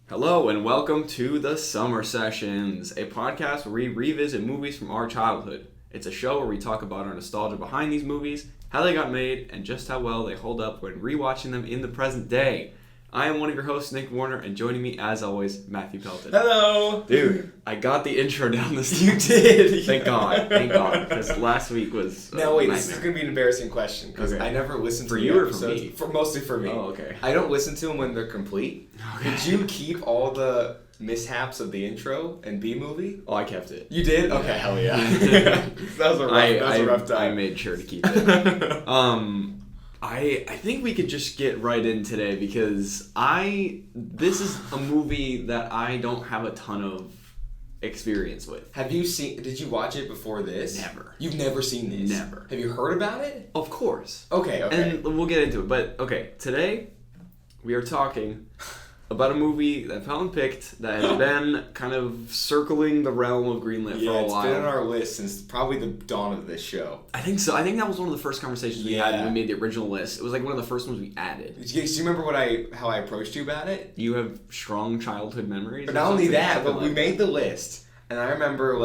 Hello and welcome to the Summer Sessions, a podcast where we revisit movies from our childhood. It's a show where we talk about our nostalgia behind these movies, how they got made, and just how well they hold up when rewatching them in the present day. I am one of your hosts, Nick Warner, and joining me, as always, Matthew Pelton. Hello! Dude, I got the intro down this time. You did! Thank God, because last week was Now wait, nightmare. this is going to be an embarrassing question, because Okay. I never listen to For the you or for episodes. me? Mostly for me. Oh, okay. I don't listen to them when they're complete. Okay. Did you keep all the mishaps of the intro and B-movie? Oh, I kept it. You did? Okay, hell yeah. That was a rough I time. made sure to keep it. I think we could just get right in today because this is a movie that I don't have a ton of experience with. Did you watch it before this? Never. You've never seen this? Never. Have you heard about it? Of course. Okay. And we'll get into it. But okay, today we are talking about a movie that Pelton picked that has been kind of circling the realm of Greenlit for a while. It's been on our list since probably the dawn of this show. I think so. I think that was one of the first conversations we had when Yeah. we made the original list. It was like one of the first ones we added. Do you remember how I approached you about it? You have strong childhood memories. But or not only something? that, but Something we like made the list, and I remember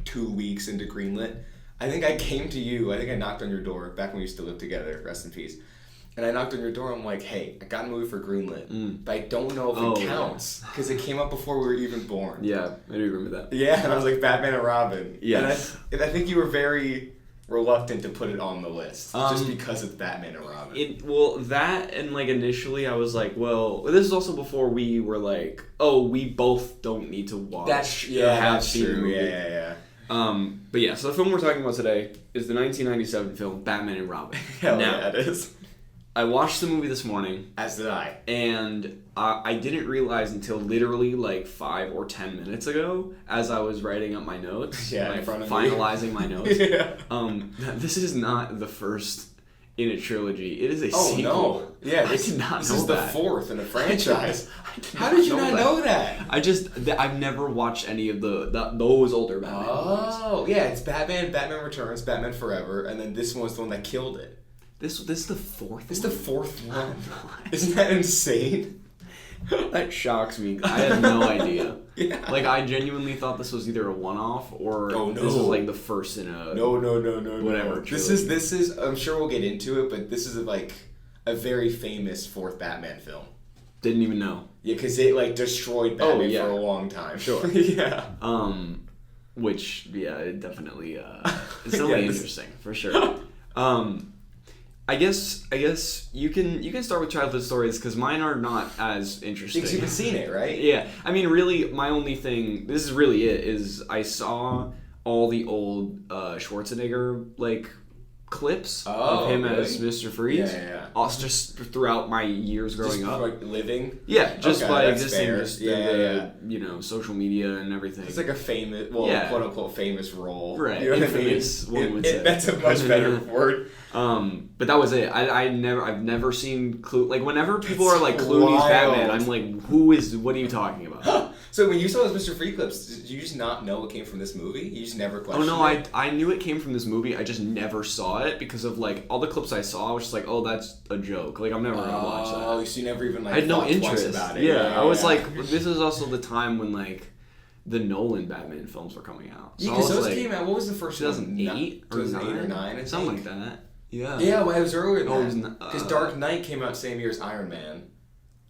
2 weeks into Greenlit, I think I came to you. I think I knocked on your door back when we used to live together. Rest in peace. And I knocked on your door. I'm like, hey, I got a movie for Greenlit, but I don't know if it counts because it came out before we were even born. Yeah, I do remember that. Yeah, and I was like, Batman and Robin. Yes. And I think you were very reluctant to put it on the list just because it's Batman and Robin. That and initially I was like, well, this is also before we were like, oh, we both don't need to watch. That's seen true. the movie. Yeah. But yeah, so the film we're talking about today is the 1997 film Batman and Robin. Hell now, yeah, it is. I watched the movie this morning. As did I. And I didn't realize until literally 5 or 10 minutes ago, as I was writing up my notes, in front of me. finalizing my notes. Yeah. This is not the first in a trilogy. It is a Oh sequel. no! Yeah, I did not this know is the that. fourth in a franchise. How did you not know that? I've never watched any of those older Batman movies. Oh yeah, it's Batman, Batman Returns, Batman Forever, and then this one was the one that killed it. This is the fourth. This is the fourth one. Isn't that insane? That shocks me. I had no idea. Yeah. I genuinely thought this was either a one-off or this was the first in a No. whatever. This is. I'm sure we'll get into it, but this is a very famous fourth Batman film. Didn't even know. Yeah, because it destroyed Batman yeah. for a long time. Sure. Yeah. Which it definitely it's Yeah, definitely interesting for sure. I guess you can start with childhood stories because mine are not as interesting. Because you've seen it, right? Yeah, I mean, really, my only thing. This is really it. Is I saw all the old Schwarzenegger clips of him really? as Mr. Freeze. Yeah. Also, just throughout my years growing Just, up. living. Yeah, just Okay, by that's existing, fair. just Yeah. social media and everything. It's a famous, quote unquote famous role. Right, You know infamous, what I mean? one would say. That's a much better word. But that was it. I've never seen whenever people That's are Clooney's wild. Batman, I'm like, what are you talking about? So when you saw those Mr. Free clips, did you just not know it came from this movie? You just never Oh questioned no, it? I knew it came from this movie. I just never saw it because of all the clips I saw. I was just like, oh, that's a joke. I'm never gonna watch that. Oh, so you never even I had no thought twice interest about it. Yeah, I was like, this is also the time when the Nolan Batman films were coming out. Yeah, So I because was those came out. What was the first 2008 one? or 2008 or 9? 9, I Something think. like that. Yeah. Yeah, well, it was earlier Oh, it than was that. Because Dark Knight came out same year as Iron Man.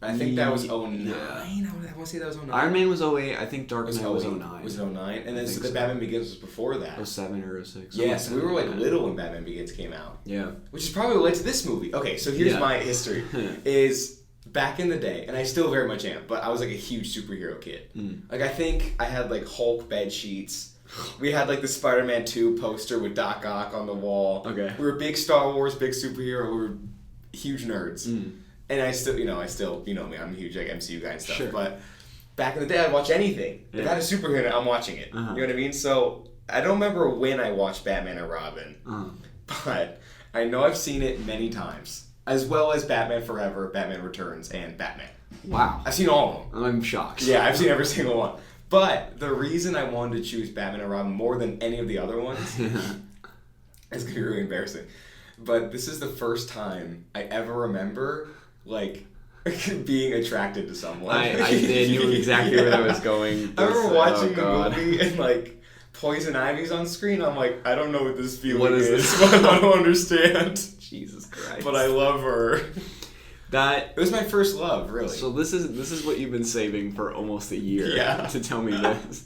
I think that was 09. Yeah. I want to say that was 09. Iron Man was 08. I think Dark Knight was 09. Was it 09? And then think the so. Batman Begins was before that. 07 or 06. Yeah, so we were like that. little when Batman Begins came out. Yeah. Which is probably led to this movie. Okay, so here's my history. Is back in the day, and I still very much am, but I was a huge superhero kid. I think I had Hulk bed sheets. We had the Spider-Man 2 poster with Doc Ock on the wall. Okay. We were big Star Wars, big superhero. We were huge nerds. And I still, you know me, I'm a huge MCU guy and stuff. Sure. But back in the day, I'd watch anything. If I had a superhero, I'm watching it. Uh-huh. You know what I mean? So I don't remember when I watched Batman and Robin, but I know I've seen it many times, as well as Batman Forever, Batman Returns, and Batman. Wow. I've seen all of them. I'm shocked. Yeah, I've seen every single one. But the reason I wanted to choose Batman and Robin more than any of the other ones is going to be really embarrassing. But this is the first time I ever remember, being attracted to someone. I knew exactly where that was going. I remember watching the movie and like Poison Ivy's on screen. I'm like, I don't know what this feeling What is is. this? I don't understand. Jesus Christ. But I love her. That It was my first love, really. So this is what you've been saving for almost a year to tell me this.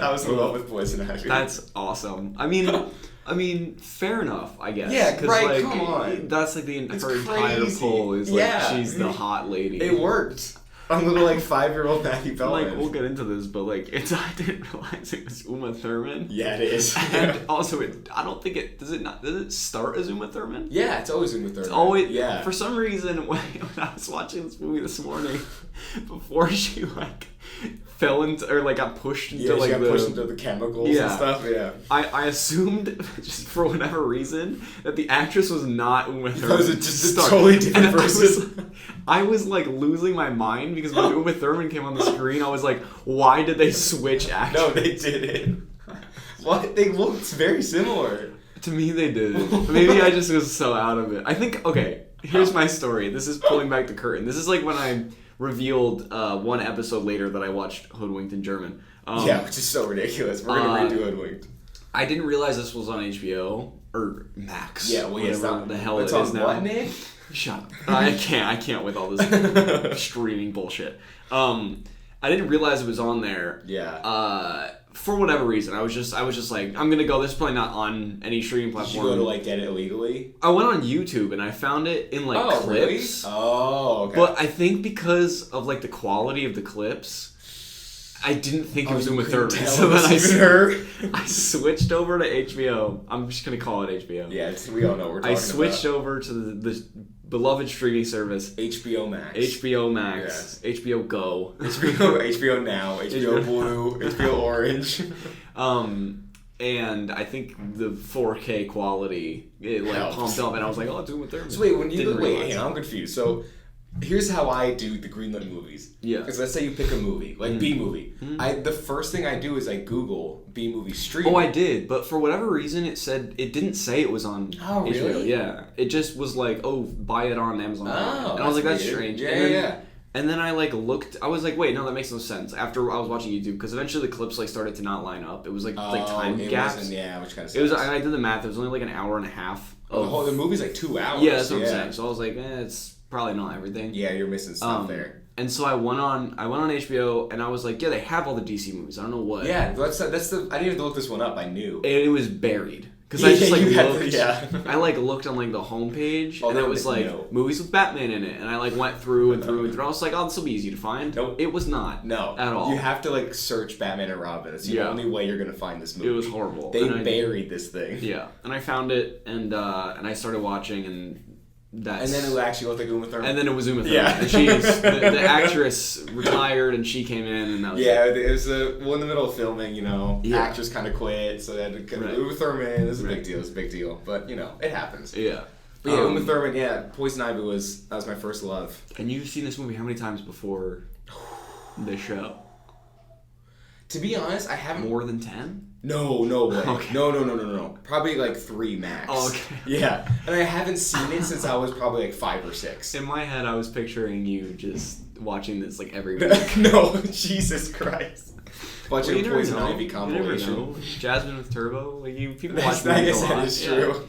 I was in love with Poison Ivy. That's awesome. I mean, fair enough, I guess. Yeah, right, Like, come on. That's like her entire crazy. pull is like she's the hot lady. It worked. I'm little like 5-year-old Maggie Pelton. Like, we'll get into this, but like, I didn't realize it was Uma Thurman. Yeah, it is. And also, I don't think does it start as Uma Thurman? Yeah, it's always Uma Thurman. It's always, yeah. For some reason, when I was watching this movie this morning, before she like fell into or like got pushed into she got pushed into the chemicals and stuff. Yeah. I assumed just for whatever reason that the actress was not Uma Thurman. That was just a totally different person. I was like losing my mind because when Uma Thurman came on the screen, I was like, why did they switch actors? No, they didn't. What? They looked very similar. To me, they did. Maybe I just was so out of it. I think, okay, here's my story. This is pulling back the curtain. This is like when I revealed one episode later that I watched Hoodwinked in German. Which is so ridiculous. We're going to redo Hoodwinked. I didn't realize this was on HBO or Max. Yeah, well, whatever the hell it on is now. What, Nick? Shut up. I can't with all this streaming bullshit. I didn't realize it was on there. Yeah. For whatever reason, I was just like, I'm gonna go. This is probably not on any streaming platform. Did you go to like get it illegally? I went on YouTube and I found it in like clips. Really? Oh, okay. But I think because of like the quality of the clips, I didn't think it was Uma Thurman. So then I switched over to HBO. I'm just gonna call it HBO. Yeah, we all know what we're talking about. I switched over to the beloved streaming service HBO Max. HBO Max. Yeah. HBO Go. HBO Now. HBO Blue. HBO Orange. And I think the 4K quality pumped up, and I was like, "Oh, it's Uma Thurman." So wait, I'm confused. So here's how I do the Greenlit movies. Yeah. Because let's say you pick a movie, like B movie. The first thing I do is I Google B movie streaming. Oh, I did, but for whatever reason, it didn't say it was on HBO. Really? Yeah. It just was like, oh, buy it on Amazon. And I was like, that's weird. strange. Yeah. And then I looked. I was like, wait, no, that makes no sense. After I was watching YouTube, because eventually the clips started to not line up. It was like time gaps. Which kind of sense. It was. I did the math. It was only like an hour and a half. The movie's like 2 hours. Yeah, that's what I'm saying. So I was like, it's probably not everything. Yeah, you're missing stuff there. And so I went on HBO and I was like, yeah, they have all the DC movies. I don't know what. Yeah, that's the. I didn't even look this one up. I knew. And it was buried. Because I just looked. I looked on the homepage and it was movies with Batman in it, and I went through and through and through. I was like, oh, this will be easy to find. Nope. It was not. No. At all. You have to search Batman and Robin. It's the only way you're gonna find this movie. It was horrible. They buried this thing. Yeah, and I found it, and I started watching, and and then it actually looked like Uma Thurman. And then it was Uma Thurman. Yeah. And she's the actress retired, and she came in, and that was it was in the middle of filming. Actress kind of quit, so they had to Uma Thurman. It was a big deal. It's a big deal, but it happens. Yeah. But Uma Thurman. Yeah, Poison Ivy was my first love. And you've seen this movie how many times before this show? To be honest, I haven't. More than 10? No way. Okay. No. Probably 3 max. Oh, okay. Yeah, and I haven't seen it since I was probably 5 or 6. In my head, I was picturing you just watching this every week. No, Jesus Christ. Watching a Poison Ivy compilation. You never know. Jasmine with Turbo. People watch I movies guess a lot. that is true.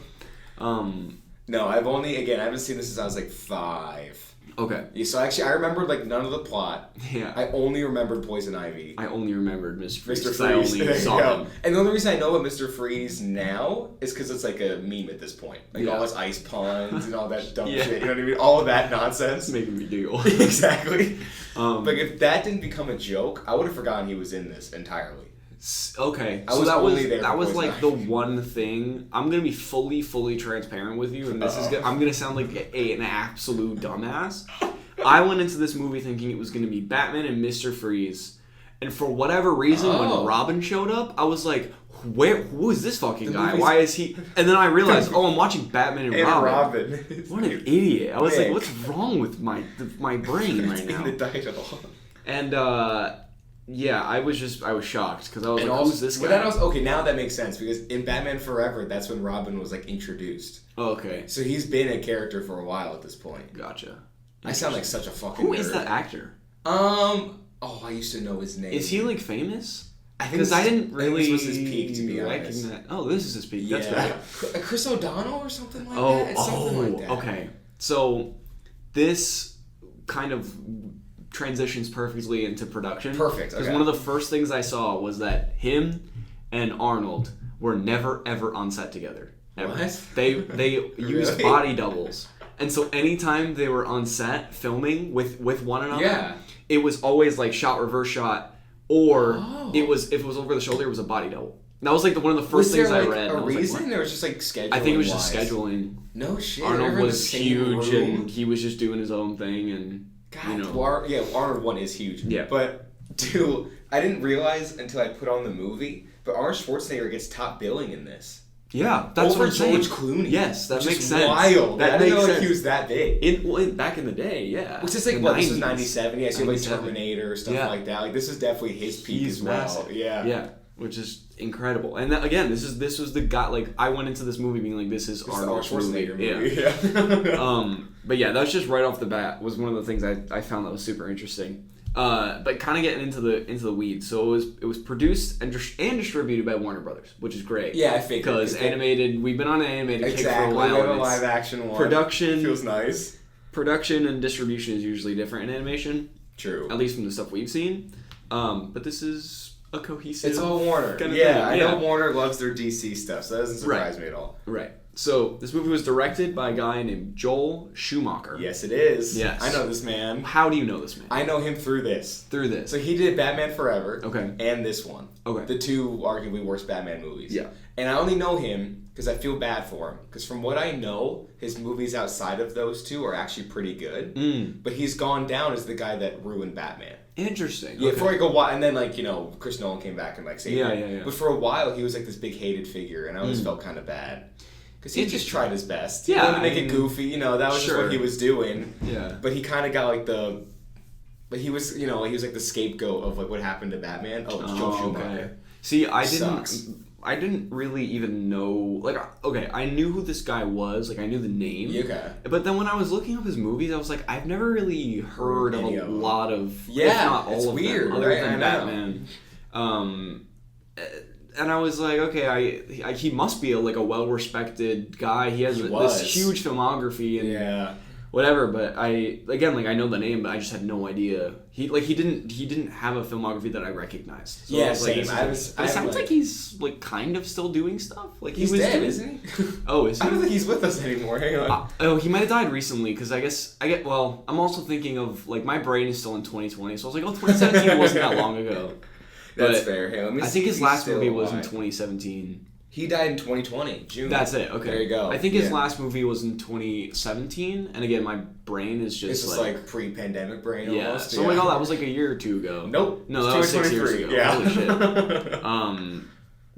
Yeah. No, I haven't seen this since I was 5. Okay. Yeah, so actually, I remember none of the plot. Yeah. I only remembered Poison Ivy. I only remembered Mr. Freeze. Mr. Freeze. I only saw him. And the only reason I know about Mr. Freeze now is because it's a meme at this point. All his ice puns and all that dumb shit. You know what I mean? All of that nonsense. It's making me giggle. Exactly. But if that didn't become a joke, I would have forgotten he was in this entirely. Okay, so that was the one thing. I'm gonna be fully transparent with you, and this is I'm gonna sound like an absolute dumbass. I went into this movie thinking it was gonna be Batman and Mr. Freeze, and for whatever reason, when Robin showed up, I was like, who is this fucking guy? Why is he? And then I realized, I'm watching Batman and Robin. What an idiot! I was like, what's wrong with my brain right now? In the title. And yeah, I was shocked because I was who's this guy? Okay, now that makes sense because in Batman Forever, that's when Robin was introduced. Oh, okay. So he's been a character for a while at this point. Gotcha. I sound like such a fucking Who nerd. is that actor? I used to know his name. Is he like famous? I think Because I didn't really. this was his peak, to be honest. Oh, this is his peak. Yeah. That's right. Chris O'Donnell or something like that. It's something like that. Okay. So this kind of transitions perfectly into production. Perfect. Because Okay. one of the first things I saw was that him and Arnold were never ever on set together. Ever. What? They used Really? body doubles. And so anytime they were on set filming with one another, Yeah. it was always like shot, reverse shot, or Oh. it was if it was over the shoulder, it was a body double. That was like one of the first Was there things I like read. a and I was like, reason? what? Or was just like scheduling? I think it was just wise? scheduling. No shit. Arnold They're in the was same huge, room? and he was just doing his own thing, and God, you know. Arnold 1 is huge. Yeah. But, dude, I didn't realize until I put on the movie, but Arnold Schwarzenegger gets top billing in this. Yeah, that's Over what I'm saying. George Clooney. Yes, that which makes is sense. wild. That I didn't makes know like, sense. he was that big. Back in the day, yeah. Which is like, The what, this was 90s. 97? Yeah, so like 97. Terminator, stuff Yeah. like that. Like, this is definitely his peak He's as well. massive. Yeah. Yeah, which is incredible. And again, this was the guy, like, I went into this movie being like, this is It's the Arnold's Schwarzenegger movie. movie. Yeah. But yeah, that's just right off the bat was one of the things I found that was super interesting. But kind of getting into the weeds. So it was produced and distributed by Warner Brothers, which is great. Yeah, I figured. Because animated, we've been on an animated kick for a Exactly. We while. have a and it's- live action one. Production Feels nice. Production and distribution is usually different in animation, True. at least from the stuff we've seen. But this is a cohesive. It's all Warner. kind of Yeah, thing. I know Warner loves their DC stuff, so that doesn't surprise me at all. Right. So this movie was directed by a guy named Joel Schumacher. Yes, it is. Yes. I know this man. How do you know this man? I know him through this. Through this. So he did Batman Forever. Okay. And this one. Okay. The two arguably worst Batman movies. Yeah. And I only know him because I feel bad for him. Because from what I know, his movies outside of those two are actually pretty good. But he's gone down as the guy that ruined Batman. Interesting. Yeah, Okay. for like a while, and then like Chris Nolan came back and like saved him. Yeah. But for a while, he was like this big hated figure, and I always felt kind of bad because he just tried his best. Yeah, he wanted to make it goofy, that was just sure. what he was doing. Yeah. But he kind of got like but he was he was like the scapegoat of like what happened to Batman. Oh, it's Joe Schumacher. Okay. See, Sucks. I didn't really even know. Like, okay, I knew who this guy was. Like, I knew the name. Okay. But then when I was looking up his movies, I was like, I've never really heard of Any a of them. lot of, Yeah, if not all it's of weird, them, other right? than I know. Batman. And I was like, okay, he must be a well-respected guy. He has this huge filmography and whatever. But I know the name, but I just had no idea. He didn't have a filmography that I recognized. So Yeah, I was like, same. it sounds like he's like kind of still doing stuff. Like He's was dead, doing, isn't he? Oh, is he? I don't think he's with us anymore. Hang on. He might have died recently because I'm also thinking of like my brain is still in 2020, so I was like, 2017 wasn't that long ago. That's But fair. Hey, let me I see think if his he's last still movie was in alive. 2017. He died in 2020, June. That's it. Okay. There you go. I think his last movie was in 2017, and again, my brain is just It's just like pre-pandemic brain yeah. almost. So I'm like, that was like a year or two ago. Nope. No, that was 6 years ago. Yeah. Holy shit.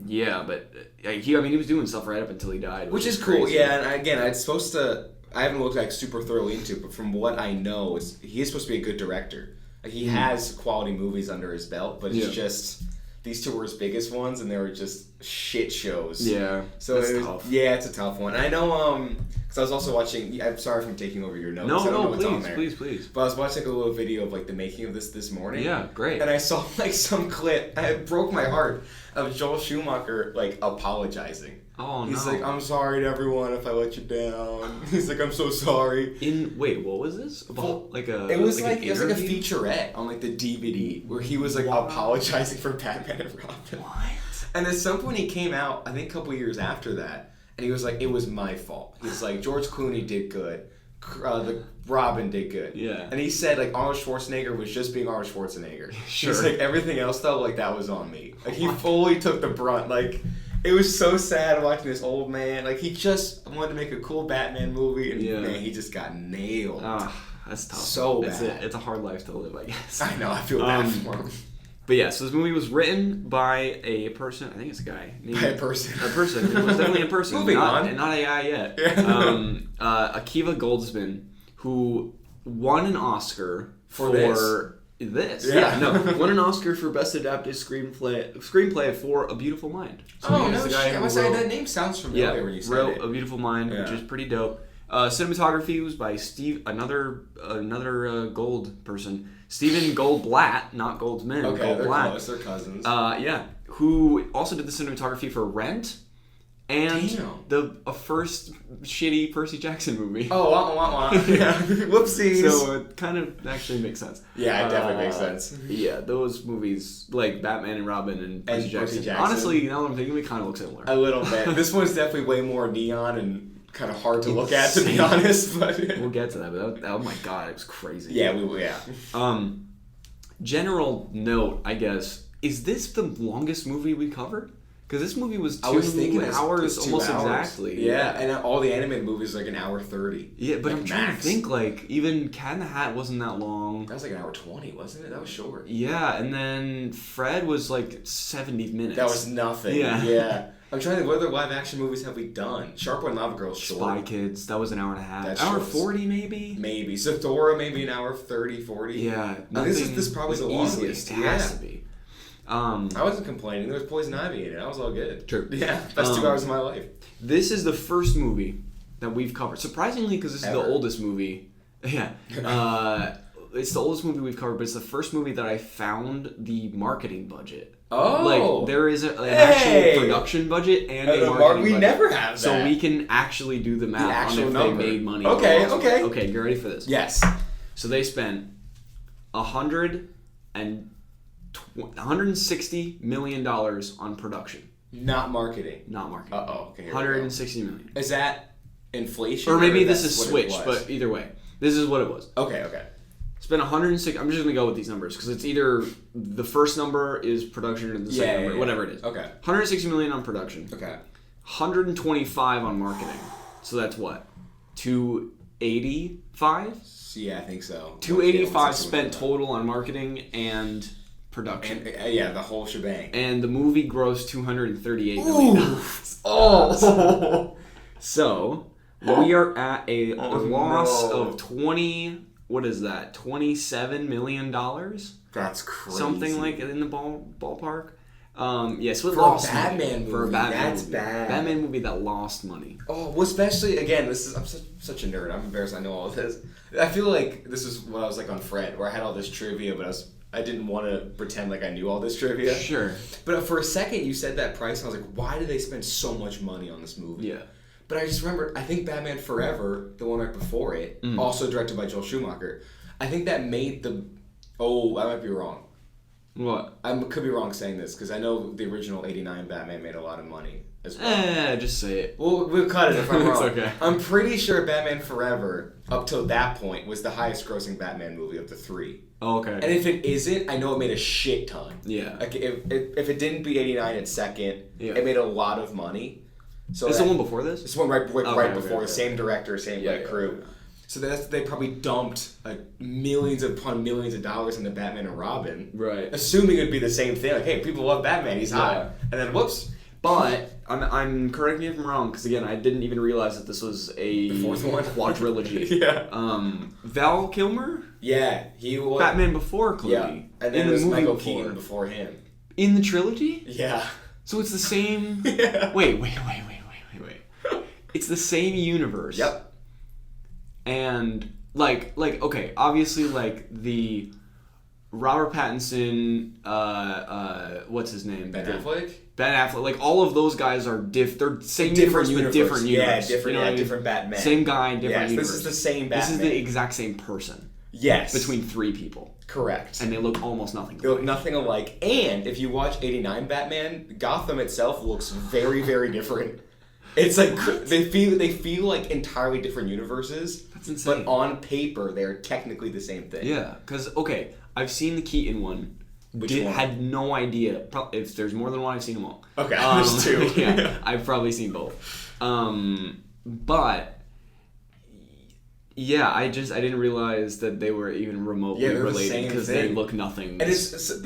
Yeah, but he was doing stuff right up until he died, Which is cool. crazy. Yeah, and again, I haven't looked like super thoroughly into it, but from what I know, he is supposed to be a good director. Like he has quality movies under his belt, but it's just these two were his biggest ones, and they were just shit shows. Yeah. So that's tough. Yeah, it's a tough one. And I know, because I was also watching. I'm sorry if I'm taking over your notes. I don't know what's on there. Please. But I was watching like a little video of like the making of this morning. Yeah, great. And I saw like some clip. And it broke my heart of Joel Schumacher like apologizing. Oh no. He's like, I'm sorry to everyone if I let you down. He's like, I'm so sorry. Wait, what was this? It was like a interview? featurette on like the DVD where he was like apologizing for Batman and Robin. What? And at some point he came out, I think a couple years after that, and he was like, it was my fault. He's like, George Clooney did good. The Robin did good. Yeah. And he said like Arnold Schwarzenegger was just being Arnold Schwarzenegger. Sure. He's like, everything else though, like that was on me. Like he fully took the brunt. Like it was so sad watching this old man. Like he just wanted to make a cool Batman movie, and man, he just got nailed. That's tough. So bad. It's a hard life to live, I guess. I know. I feel bad for him. But yeah, so this movie was written by a person. I think it's a guy. By a person. A person. It was definitely a person. Moving on. Not AI yet. Yeah. Akiva Goldsman, who won an Oscar For this. Yeah. won an Oscar for Best Adapted Screenplay for A Beautiful Mind. So Oh he was no! the guy Shit. I who must say wrote- that name sounds familiar when you said wrote it. A Beautiful Mind, which Yeah. is pretty dope. Cinematography was by another Gold person, Stephen Goldblatt, not Goldsman. Okay, they're Goldblatt. close. They're cousins. Yeah, who also did the cinematography for Rent and a first shitty Percy Jackson movie. Oh, wah. Yeah, whoopsies. So it kind of actually makes sense. Yeah, it definitely makes sense. Yeah, those movies like Batman and Robin and Percy Jackson. Jackson. Honestly, now that I'm thinking, it kind of look similar. A little bit. This one's definitely way more neon and kind of hard to look at, to be honest. But we'll get to that. But oh my god, it was crazy. Yeah, we will. Yeah. General note, I guess, is this the longest movie we covered? Because this movie was 2 hours almost exactly. Yeah, and all the animated movies are like an hour 30. Yeah, but like I'm trying to think, like, even Cat in the Hat wasn't that long. That was like an hour 20, wasn't it? That was short. Yeah, and then Fred was like 70 minutes. That was nothing. Yeah. I'm trying to think, what other live action movies have we done? Shark Boy and Lava Girl's short. Spy Kids, that was an hour and a half. That's hour short. 40 maybe? Maybe. Zathura maybe an hour 30, 40. Yeah. This is probably the longest. It has to be. I wasn't complaining. There was Poison Ivy in it. That was all good. True. Yeah, best 2 hours of my life. This is the first movie that we've covered. Surprisingly, because this is the oldest movie. Yeah. It's the oldest movie we've covered, but it's the first movie that I found the marketing budget. Oh. Like, there is an actual production budget and a marketing budget. We never have that. So we can actually do the math on if they made money. Okay. Okay, you ready for this? Yes. So they spent $160 million on production. Not marketing. Uh-oh. Okay, $160 million. Is that inflation? Or maybe this is switched, but either way. This is what it was. Okay. Spent 106. I'm just gonna go with these numbers because it's either the first number is production or the second number, whatever it is. Okay. 160 million on production. Okay. 125 on marketing. So that's what? 285? Yeah, I think so. 285 spent total on marketing and production. And, the whole shebang. And the movie grossed $238 million. Oh. So we are at a loss of 20. What is that? $27 million? That's crazy. Something like in the ballpark. So it for lost a Batman movie. For a Batman That's movie. bad. Batman movie that lost money. Oh, well, especially again. I'm such a nerd. I'm embarrassed. I know all of this. I feel like this is what I was like on Fred, where I had all this trivia, but I didn't want to pretend like I knew all this trivia. Sure. But for a second, you said that price, and I was like, why did they spend so much money on this movie? Yeah. But I just remember, I think Batman Forever, the one right before it, also directed by Joel Schumacher, I think that made the... Oh, I might be wrong. What? I could be wrong saying this, because I know the original 89 Batman made a lot of money as well. Just say it. We'll cut it if I'm wrong. It's okay. I'm pretty sure Batman Forever, up till that point, was the highest grossing Batman movie of the three. Oh, okay. And if it isn't, I know it made a shit ton. Yeah. Like if it didn't beat 89 at second, it made a lot of money. So is the one before this? It's one right before. Okay. Same director, same crew. Yeah. So they probably dumped millions upon millions of dollars into Batman and Robin. Right. Assuming it'd be the same thing. Like, hey, people love Batman. He's hot. And then whoops. But I'm correct me if I'm wrong, because again, I didn't even realize that this was the fourth one? quadrilogy. Yeah. Val Kilmer. Yeah, he was Batman before Clooney. Yeah, and then in it was the movie Michael Keaton before him. In the trilogy. Yeah. So it's the same. Yeah. Wait. It's the same universe. Yep. And like okay, obviously like the Robert Pattinson, what's his name? Ben Affleck. Ben Affleck, like all of those guys are they're same different universe, but different universe. Yeah, different. You know different Batman. Same guy, different universe. This is the same Batman. This is the exact same person. Yes. Between three people. Correct. And they look almost nothing alike. They look nothing alike. And if you watch 89 Batman, Gotham itself looks very, very different. It's like they feel like entirely different universes. That's insane. But on paper, they're technically the same thing. Yeah, because okay, I've seen the Keaton one. Which one? Had no idea. If there's more than one, I've seen them all. Okay, there's two. Yeah, I've probably seen both. But yeah, I didn't realize that they were even remotely related because they look nothing. And it's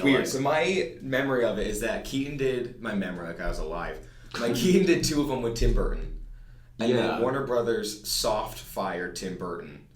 weird. Alike. So my memory of it is that Keaton did my memory like I was alive. Like Keaton did two of them with Tim Burton, and then Warner Brothers soft fired Tim Burton.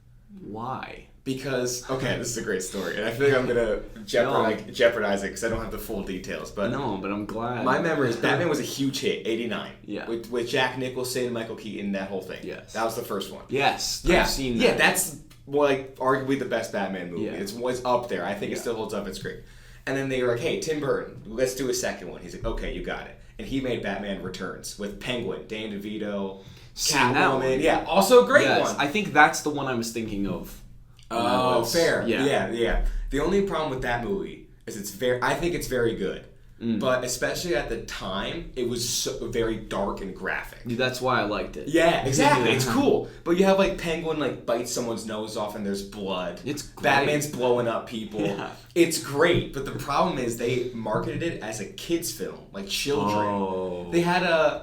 Why? Because, okay, this is a great story, and I feel like I'm gonna jeopardize it because I don't have the full details. But no, but I'm glad. My memory is Batman was a huge hit, 89. Yeah. With Jack Nicholson, Michael Keaton, that whole thing. Yes. That was the first one. Yes. Yeah. I've seen that. Yeah, that's like arguably the best Batman movie. Yeah. It's up there. I think it still holds up. It's great. And then they were like, hey, Tim Burton, let's do a second one. He's like, okay, you got it. And he made Batman Returns with Penguin, Danny DeVito, Catwoman. Yeah, also a great one. I think that's the one I was thinking of. Oh, fair. Yeah. Yeah. The only problem with that movie is I think it's very good. But especially at the time, it was very dark and graphic. That's why I liked it. Yeah, exactly. It's cool. But you have like Penguin like bites someone's nose off and there's blood. It's great. Batman's blowing up people. Yeah. It's great. But the problem is they marketed it as a kid's film, like children. Oh. They had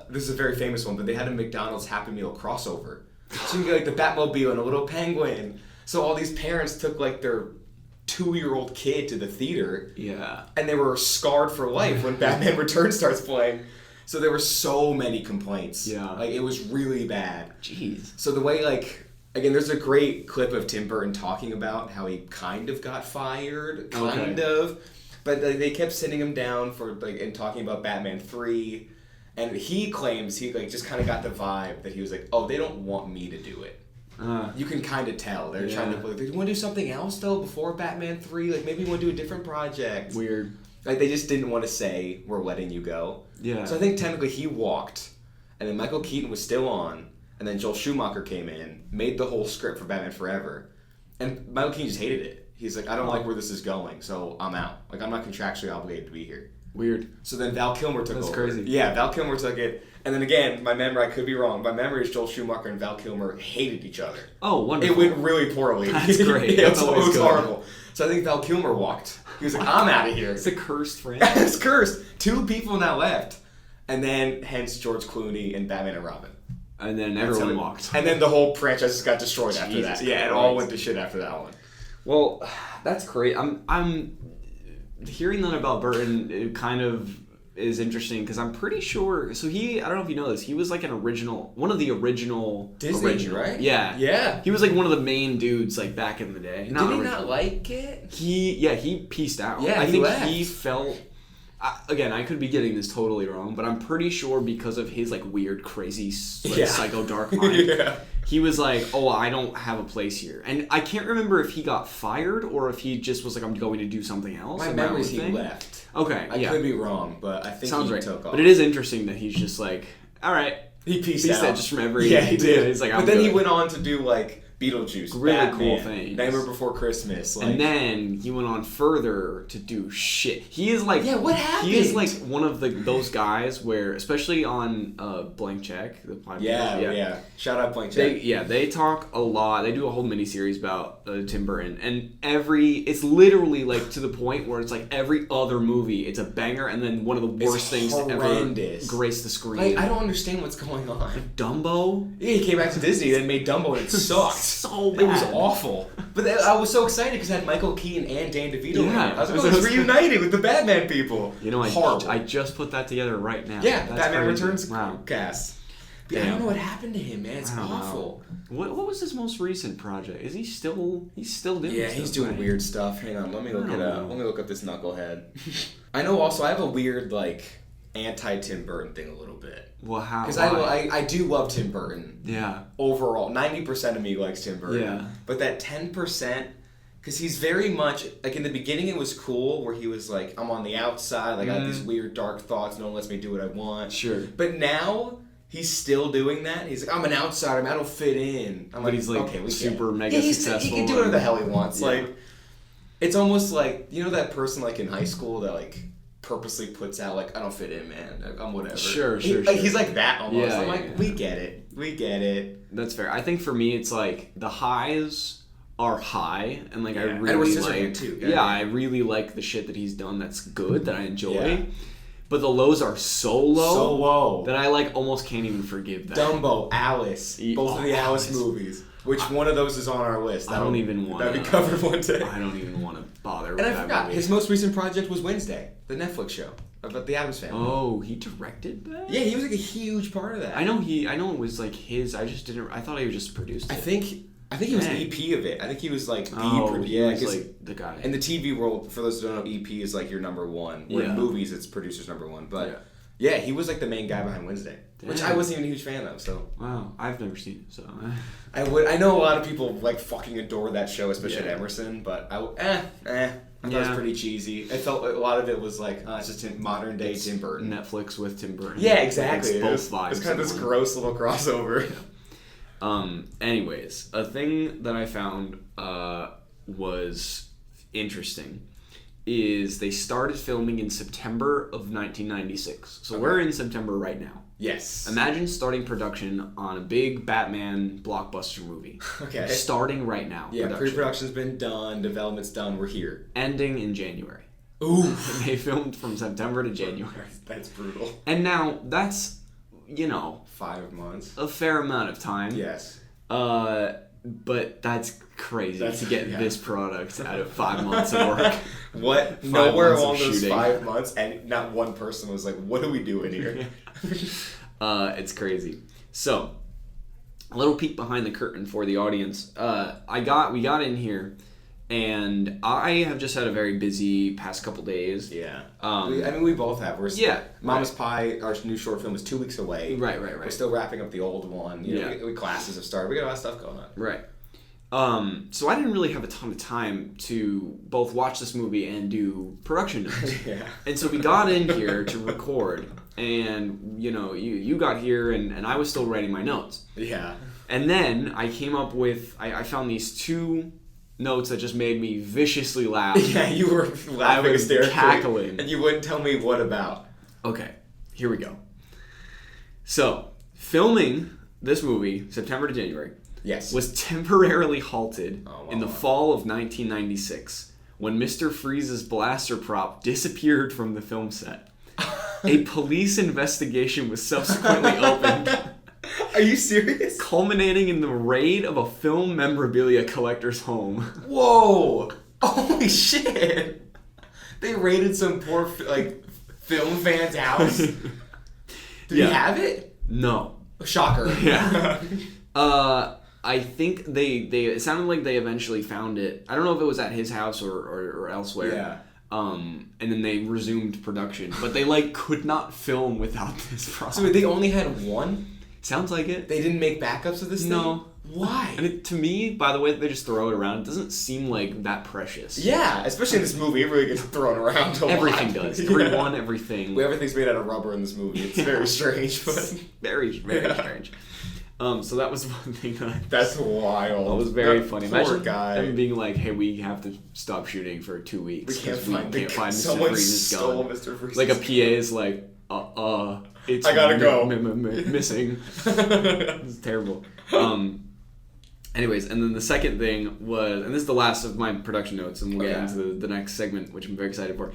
this is a very famous one, but they had a McDonald's Happy Meal crossover. So you get like the Batmobile and a little penguin. So all these parents took like their 2-year-old kid to the theater. Yeah. And they were scarred for life when Batman Returns starts playing. So there were so many complaints. Yeah. Like, it was really bad. Jeez. So the way, like, again, there's a great clip of Tim Burton talking about how he kind of got fired. Kind of. But they kept sitting him down for, like, and talking about Batman 3. And he claims he, like, just kind of got the vibe that he was like, oh, they don't want me to do it. You can kind of tell. They're trying to, like, do you want to do something else, though, before Batman 3? Like, maybe you want to do a different project. Weird. Like, they just didn't want to say, we're letting you go. Yeah. So I think technically he walked, and then Michael Keaton was still on, and then Joel Schumacher came in, made the whole script for Batman Forever, and Michael Keaton just hated it. He's like, I don't like where this is going, so I'm out. Like, I'm not contractually obligated to be here. Weird. So then Val Kilmer took over. That's crazy. Yeah, Val Kilmer took it. And then again, my memory, I could be wrong, my memory is Joel Schumacher and Val Kilmer hated each other. Oh, wonderful. It went really poorly. That's great. It That's always was good. horrible. So I think Val Kilmer walked. He was like, I'm out of here. It's a cursed franchise. It's cursed. 2 people now left. And then, hence, George Clooney and Batman and Robin. And then everyone walked. And then the whole franchise just got destroyed after that. Yeah, it all went to shit after that one. Well, that's great. I'm hearing that about Burton. It kind of is interesting because I'm pretty sure. So I don't know if you know this. He was like one of the original Disney, right? Yeah, yeah. He was like one of the main dudes like back in the day. Did he not like it? He pieced out. Yeah, I think left. he felt. Again, I could be getting this totally wrong, but I'm pretty sure because of his like weird, crazy, psycho dark mind, he was like, "Oh, I don't have a place here." And I can't remember if he got fired or if he just was like, "I'm going to do something else." My memory is he left. Okay, I could be wrong, but I think he took off. But it is interesting that he's just like, "All right." He pieced out just from every. Yeah, he did. He's like, but then he went on to do like Beetlejuice, really Batman, cool things. Nightmare Before Christmas, like, and then he went on further to do shit. He is like, what happened? He is like one of those guys where, especially on Blank Check, the podcast. Yeah. Shout out Blank Check. They talk a lot. They do a whole miniseries about Tim Burton, and it's literally like to the point where it's like every other movie, it's a banger, and then one of the worst things to ever grace the screen. Like, I don't understand what's going on. Dumbo. Yeah, he came back to Disney and made Dumbo, and it sucked. So bad. It was awful. But I was so excited because it had Michael Keaton and Dan DeVito in it. I was like, it's reunited with the Batman people. You know, I just put that together right now. Yeah, That's Batman crazy. Returns Wow. cast. I don't know what happened to him, man. It's awful. What was his most recent project? Is he's still doing Yeah, stuff, he's doing right? weird stuff. Hang on, let me look it up. Let me look up this knucklehead. I know also I have a weird, like, anti-Tim Burton thing a little bit. Well, how? Because I do love Tim Burton. Yeah. Overall, 90% of me likes Tim Burton. Yeah. But that 10%, because he's very much, like in the beginning it was cool where he was like, I'm on the outside, like I have these weird dark thoughts, no one lets me do what I want. Sure. But now, he's still doing that. He's like, I'm an outsider, I don't fit in. I'm But he's like okay, we super get it. mega successful. He can do whatever the hell he wants. Yeah. Like, it's almost like, you know that person like in high school that like purposely puts out like, I don't fit in, man. I'm whatever. Sure. He's like that almost. Yeah, I'm like, we get it. That's fair. I think for me, it's like the highs are high, and like I really Edward like. Scissorhands too. Yeah, I really like the shit that he's done. That's good. That I enjoy. Yeah. But the lows are so low. That I like almost can't even forgive that. Dumbo, Alice, both of the Alice movies. Which one of those is on our list? I don't even want. That'd be covered one day. I don't even want to bother. And I forgot his most recent project was Wednesday, the Netflix show about the Addams Family. Oh, he directed that? Yeah, he was like a huge part of that. I know it was like his. I thought he just produced it. I think I think he was Dang. EP of it. I think he was like the he was 'cause like the guy. in the TV world, for those who don't know, EP is like your number one. Where in movies, it's producer's number one. But yeah, he was like the main guy behind Wednesday, which I wasn't even a huge fan of. So wow, I've never seen it, so I know a lot of people like fucking adore that show, especially at Emerson. But I thought it was pretty cheesy. I felt a lot of it was like it's just modern day Tim Burton. Netflix with Tim Burton. Yeah, exactly. Like, it's both vibes. It's kind of this gross little crossover. Anyways, a thing that I found was interesting is they started filming in September of 1996. So we're in September right now. Yes. Imagine starting production on a big Batman blockbuster movie. Okay. Starting right now. Yeah, pre-production's been done, development's done, we're here. Ending in January. Ooh. They filmed from September to January. That's brutal. And now that's, 5 months. a fair amount of time. Yes. But that's crazy to get this product out of 5 months of work. What? Nowhere along those 5 months, and not one person was like, "What are we doing here?" It's crazy. So, a little peek behind the curtain for the audience. We got in here, and I have just had a very busy past couple days. Yeah. We both have. Mama's Pie, our new short film, is 2 weeks away. Right. We're still wrapping up the old one. We classes have started. We got a lot of stuff going on. Right. So I didn't really have a ton of time to both watch this movie and do production notes. Yeah. And so we got in here to record, and you got here, and I was still writing my notes. Yeah. And then I came up with I found these 2 notes that just made me viciously laugh. Yeah, you were laughing I was hysterically, cackling, and you wouldn't tell me what about. Okay, here we go. So, filming this movie, September to January, was temporarily halted in the fall of 1996 when Mr. Freeze's blaster prop disappeared from the film set. A police investigation was subsequently opened. Are you serious? Culminating in the raid of a film memorabilia collector's home. Whoa! Holy shit! They raided some poor film fan's house. Did he have it? No. Shocker. Yeah. I think it sounded like they eventually found it. I don't know if it was at his house or elsewhere. Yeah. And then they resumed production, but they could not film without this prop. So they only had one? Sounds like it. They didn't make backups of this thing? No. Why? And to me, by the way that they just throw it around, it doesn't seem like that precious. Yeah, especially in this movie, it really gets thrown around a lot. Everything does. Everyone, everything. Everything's made out of rubber in this movie. It's very strange, but very, very strange. So that was one thing that's wild. That was very funny. Imagine guy. them being like, "Hey, we have to stop shooting for 2 weeks. We can't find Mr. Freeze's gun." Mr. Freeze's like a PA is like, it's I gotta go. Missing. It's terrible. Anyways, and then the second thing was, and this is the last of my production notes, and we'll get into the next segment, which I'm very excited for.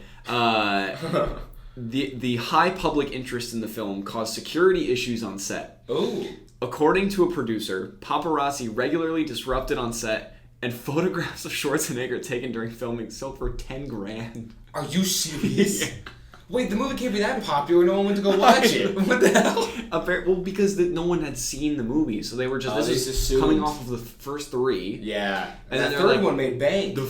The high public interest in the film caused security issues on set. Oh. According to a producer, paparazzi regularly disrupted on set, and photographs of Schwarzenegger taken during filming sold for $10,000. Are you serious? Yeah. Wait, the movie can't be that popular. No one went to go watch it. What the hell? Well, because no one had seen the movie, so they were just this is coming off of the first 3. Yeah, and that third one made bank. The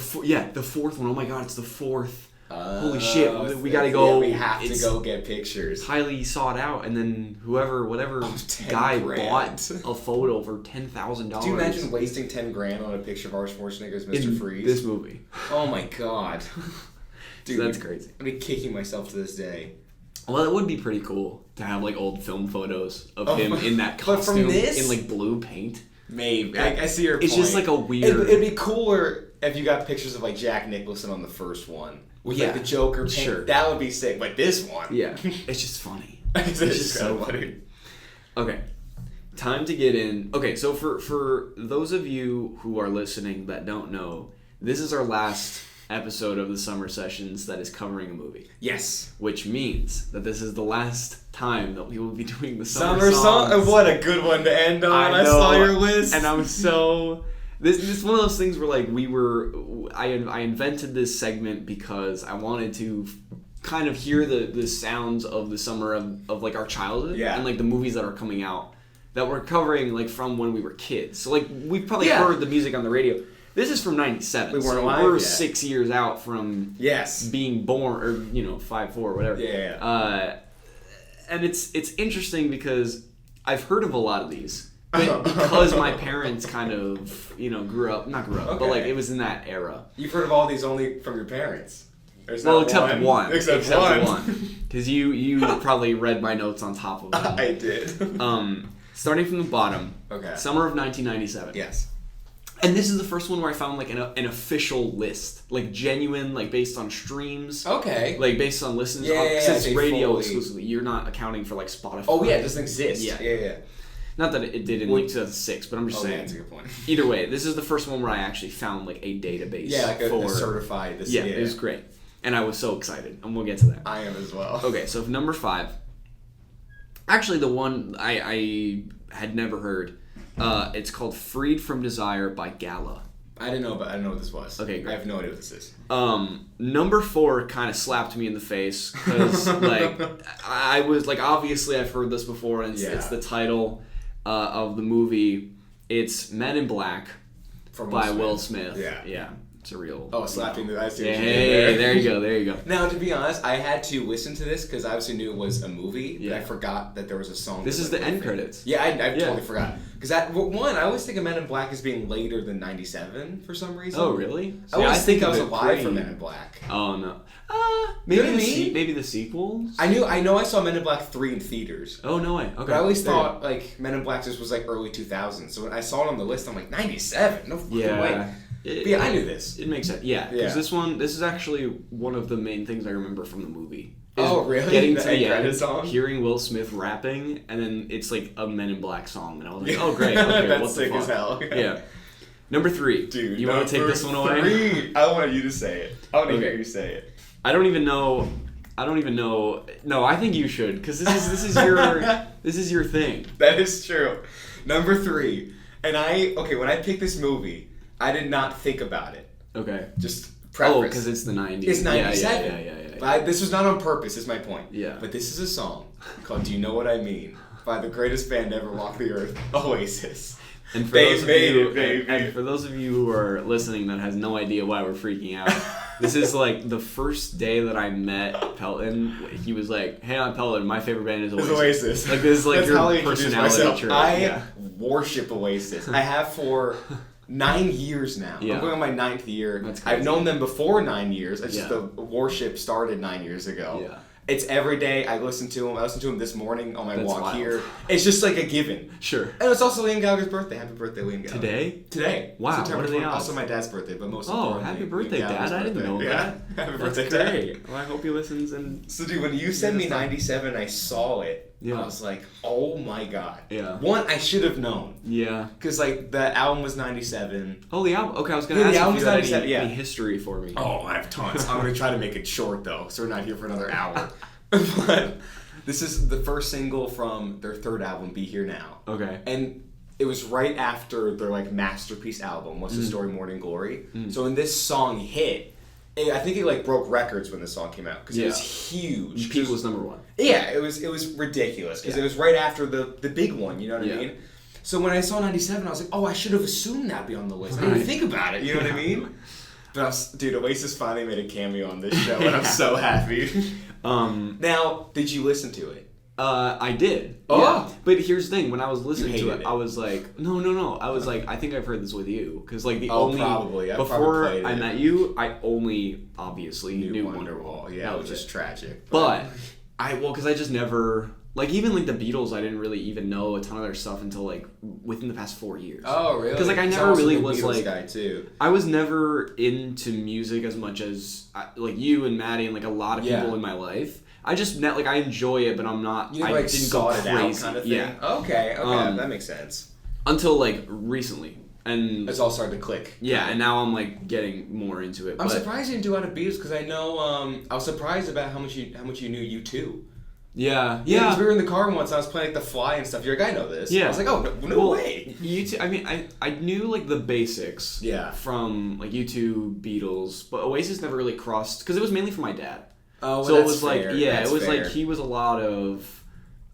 fourth one. Oh my god, it's the 4th. Holy shit, we gotta go. Yeah, we have to go get pictures. Highly sought out, and then whatever guy bought a photo for $10,000. Do you imagine wasting $10,000 on a picture of Arnold Schwarzenegger as Mr. Freeze? This movie. Oh my god. Dude, so that's crazy. I'd be kicking myself to this day. Well, it would be pretty cool to have old film photos of him in that costume, but from this? in blue paint. Maybe I see your point. It's just a weird. It'd be cooler if you got pictures of Jack Nicholson on the first one with the Joker paint. Sure. That would be sick. But this one, it's just funny. It's just so funny. Okay, time to get in. Okay, so for those of you who are listening that don't know, this is our last episode of the summer sessions that is covering a movie. Yes. Which means that this is the last time that we will be doing the summer songs. What a good one to end on. I saw your list. And I'm so... This is one of those things where I invented this segment because I wanted to kind of hear the sounds of the summer of our childhood and the movies that are coming out that we're covering like from when we were kids. So like we've probably heard the music on the radio. This is from '97. We weren't alive We're yet. 6 years out from being born, or 5'4", whatever. Yeah. And it's interesting because I've heard of a lot of these, but because my parents kind of not grew up, but like it was in that era. You've heard of all these only from your parents. Except one. Except one. Because you probably read my notes on top of them. I did. Starting from the bottom. Okay. Summer of 1997. Yes. And this is the first one where I found like an official list, like genuine, like based on streams. Okay. Like based on listens. Since it's radio exclusively, you're not accounting for like Spotify. Oh yeah, it doesn't exist. Yeah. Not that it did in like 2006, but I'm just saying. That's a good point. Either way, this is the first one where I actually found like a database. Yeah, like a certified. It was great. And I was so excited. And we'll get to that. I am as well. Okay, so number 5. Actually, the one I had never heard. It's called "Freed from Desire" by Gala. I didn't know what this was. Okay, great. I have no idea what this is. Number 4 kind of slapped me in the face because like I was like, obviously I've heard this before, and it's the title of the movie. It's Men in Black by Will Smith. Yeah. It's a real... Oh, slapping the... I see what you Hey, there you go. Now, to be honest, I had to listen to this because I obviously knew it was a movie, but I forgot that there was a song. This is the end credits. Yeah, I totally forgot. Because I always think of Men in Black as being later than 97 for some reason. Oh, really? I always think I was alive for Men in Black. Oh, no. Maybe the sequels? I know I saw Men in Black 3 in theaters. Oh, no way. Okay. But I always thought, like, Men in Black just was, like, early 2000s. So when I saw it on the list, I'm like, 97? No fucking way. But I knew this. It makes sense. Yeah, because this is actually one of the main things I remember from the movie. Oh, really? Getting to the end, song? Hearing Will Smith rapping, and then it's like a Men in Black song, and I was like, oh, great. Okay, That's what the sick fuck? as hell. Yeah. Number 3. Dude, you want to take this one away? 3. I want you to say it. I want to hear you say it. I don't even know. No, I think you should, because this is your thing. That is true. Number 3. And when I picked this movie, I did not think about it. Okay. Just preface. Oh, because it's the 90s. It's 97. Yeah. But this was not on purpose, is my point. Yeah. But this is a song called Do You Know What I Mean? By the greatest band to ever walk the earth, Oasis. And for those of you who are listening that has no idea why we're freaking out, this is like the first day that I met Pelton. He was like, "Hey, I'm Pelton. My favorite band is Oasis." Like this is like your personality trait. I worship Oasis. I have for 9 years now. Yeah. I'm going on my 9th year. That's crazy. I've known them before 9 years. It's just the worship started 9 years ago. Yeah. It's every day I listen to them. I listened to them this morning on my walk wild. Here. It's just like a given. Sure. And it's also Liam Gallagher's birthday. Happy birthday, Liam Gallagher. Today? Wow. September What are the 20th. odds? Also my dad's birthday, but most importantly, happy birthday, Dad! I didn't know that. Happy That's birthday, great. Dad. Well, I hope he listens. And so, dude, when you sent me 97, I saw it. Yeah. I was like, oh my god. Yeah. One, I should have known. Yeah. Because, like, the album was 97. Oh, the album? Okay, I was going to ask if you had any yeah. history for me. Oh, I have tons. I'm going to try to make it short, though, so we're not here for another hour. But this is the first single from their third album, Be Here Now. Okay. And it was right after their, like, masterpiece album, What's the Story, Morning Glory. So when this song hit, I think it like broke records when the song came out because it was huge. Peak was number 1. Yeah, it was ridiculous because it was right after the big one. You know what I mean? So when I saw 97, I was like, oh, I should have assumed that'd be on the list. I didn't even think about it. You know what I mean? But dude, Oasis finally made a cameo on this show, and I'm so happy. Now, did you listen to it? I did. Oh. Yeah. But here's the thing. When I was listening to it, I was like, no. I was like, I think I've heard this with you. Because, like, probably. Before I met you, I only, obviously, knew Wonderwall. Yeah, which is tragic. But, because I just never, like, even, like, the Beatles, I didn't really even know a ton of their stuff until, like, within the past 4 years. Oh, really? Because, like, I never really was, Beatles like, guy too. I was never into music as much as, like, you and Maddie and, like, a lot of people in my life. I just like I enjoy it, but I'm not. You I like didn't go crazy. Out kind of thing. Yeah. Okay, that makes sense. Until like recently, and it's all started to click. Yeah, and now I'm like getting more into it. I'm surprised you didn't do out of Beatles because I know I was surprised about how much you knew U2. Yeah. Because we were in the car once. And I was playing like The Fly and stuff. You're like, I know this. Yeah. I was like, oh no way. U2. I mean, I knew like the basics. Yeah. From like U2, Beatles, but Oasis never really crossed because it was mainly for my dad. Oh, well, so that's it was fair. like That's it was fair. like he was a lot of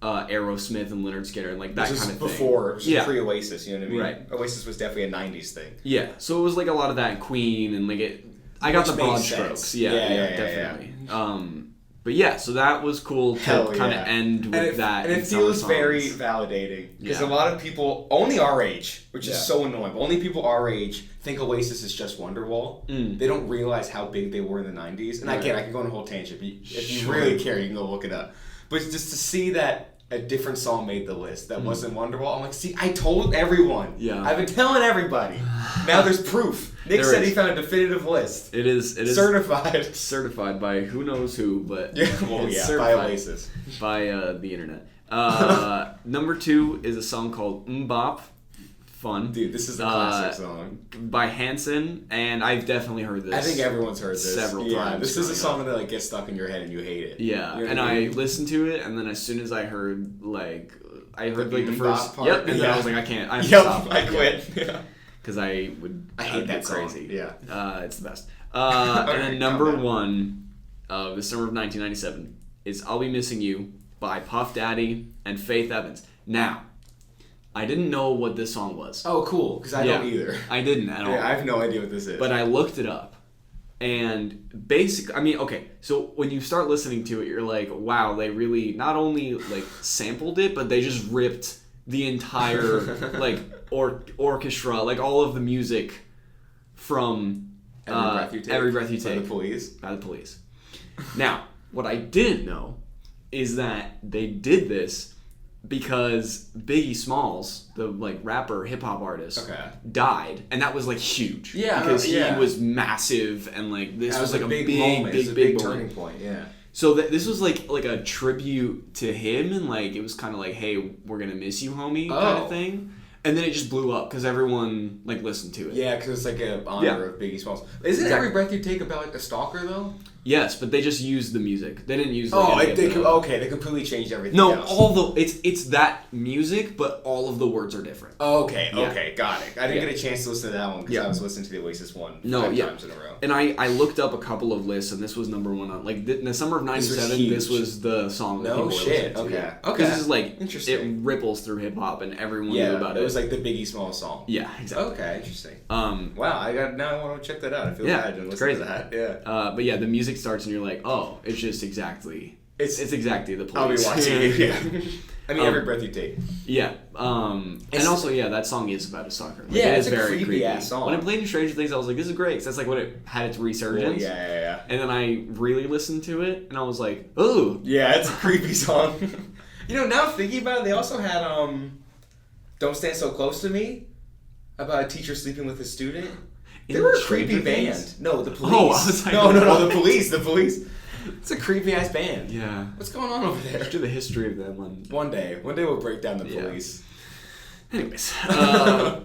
Aerosmith and Lynyrd Skynyrd and like that kind of thing. Before, it was pre-Oasis, you know what I mean? Right. Oasis was definitely a 90s thing. Yeah, so it was like a lot of that Queen and like it. I got the broad strokes. Yeah, definitely. Yeah. But yeah, so that was cool to kind of end with that. And it feels very validating because a lot of people, only our age, which is so annoying, but only people our age think Oasis is just Wonderwall. They don't realize how big they were in the 90s. And again, I can go on a whole tangent. If you really care, you can go look it up. But just to see that a different song made the list that wasn't Wonderwall, I'm like, see, I told everyone. Yeah. I've been telling everybody. Now there's proof. Nick said he found a definitive list. It is certified. Certified by who knows who, but by Oasis. By the internet. Number 2 is a song called Mbop. Fun. Dude, this is a classic song. By Hanson, and I've definitely heard this. I think everyone's heard this several times. This is a song that like gets stuck in your head and you hate it. Yeah, you know and I listened to it, and then as soon as I heard the first part, and then I was like, I can't. I quit. Because I hate that crazy. Song. Yeah, it's the best. And then number 1 of the summer of 1997 is "I'll Be Missing You" by Puff Daddy and Faith Evans. Now, I didn't know what this song was. Oh, cool, because I don't either. I didn't at all. Yeah, I have no idea what this is. But I looked it up. And basically, I mean, okay, so when you start listening to it, you're like, wow, they really not only like sampled it, but they just ripped the entire like orchestra, like all of the music from Every Breath You Take. By the Police. Now, what I didn't know is that they did this because Biggie Smalls, the like rapper hip hop artist, died, and that was like huge. Yeah, because he was massive, and like this was like a big turning point. Yeah. So this was like a tribute to him, and like it was kind of like, hey, we're gonna miss you, homie, kind of thing. And then it just blew up because everyone like listened to it. Yeah, because it's like an honor of Biggie Smalls. Isn't Every Breath You Take about like a stalker though? Yes, but they just used the music. They didn't use. They completely changed everything. No, else. It's that music, but all of the words are different. Okay, got it. I didn't get a chance to listen to that one because I was listening to the Oasis one 5 times in a row. And I looked up a couple of lists, and this was number 1 on like in the summer of '97. This was the song that people were listening to. Okay. Because this is like interesting. It ripples through hip hop, and everyone knew about it. It was like the Biggie Smalls song. Yeah, exactly. Okay, interesting. Wow, now I want to check that out. I feel bad and listen to that. Yeah. But yeah, the music starts, and you're like, oh, it's just exactly. It's exactly the Police. I'll be watching it. Yeah. I mean, Every Breath You Take. Yeah. And also, that song is about a stalker. Like, it's a very creepy ass song. When I played in Stranger Things, I was like, this is great, because that's like when it had its resurgence. Yeah. And then I really listened to it, and I was like, oh. Yeah, it's a creepy song. Now thinking about it, they also had Don't Stand So Close to Me, about a teacher sleeping with a student. They were a creepy band. No, the Police. Oh, I was like, no, the Police. It's a creepy ass band. Yeah. What's going on over there? Let's do the history of them. One day we'll break down the Police. Anyways,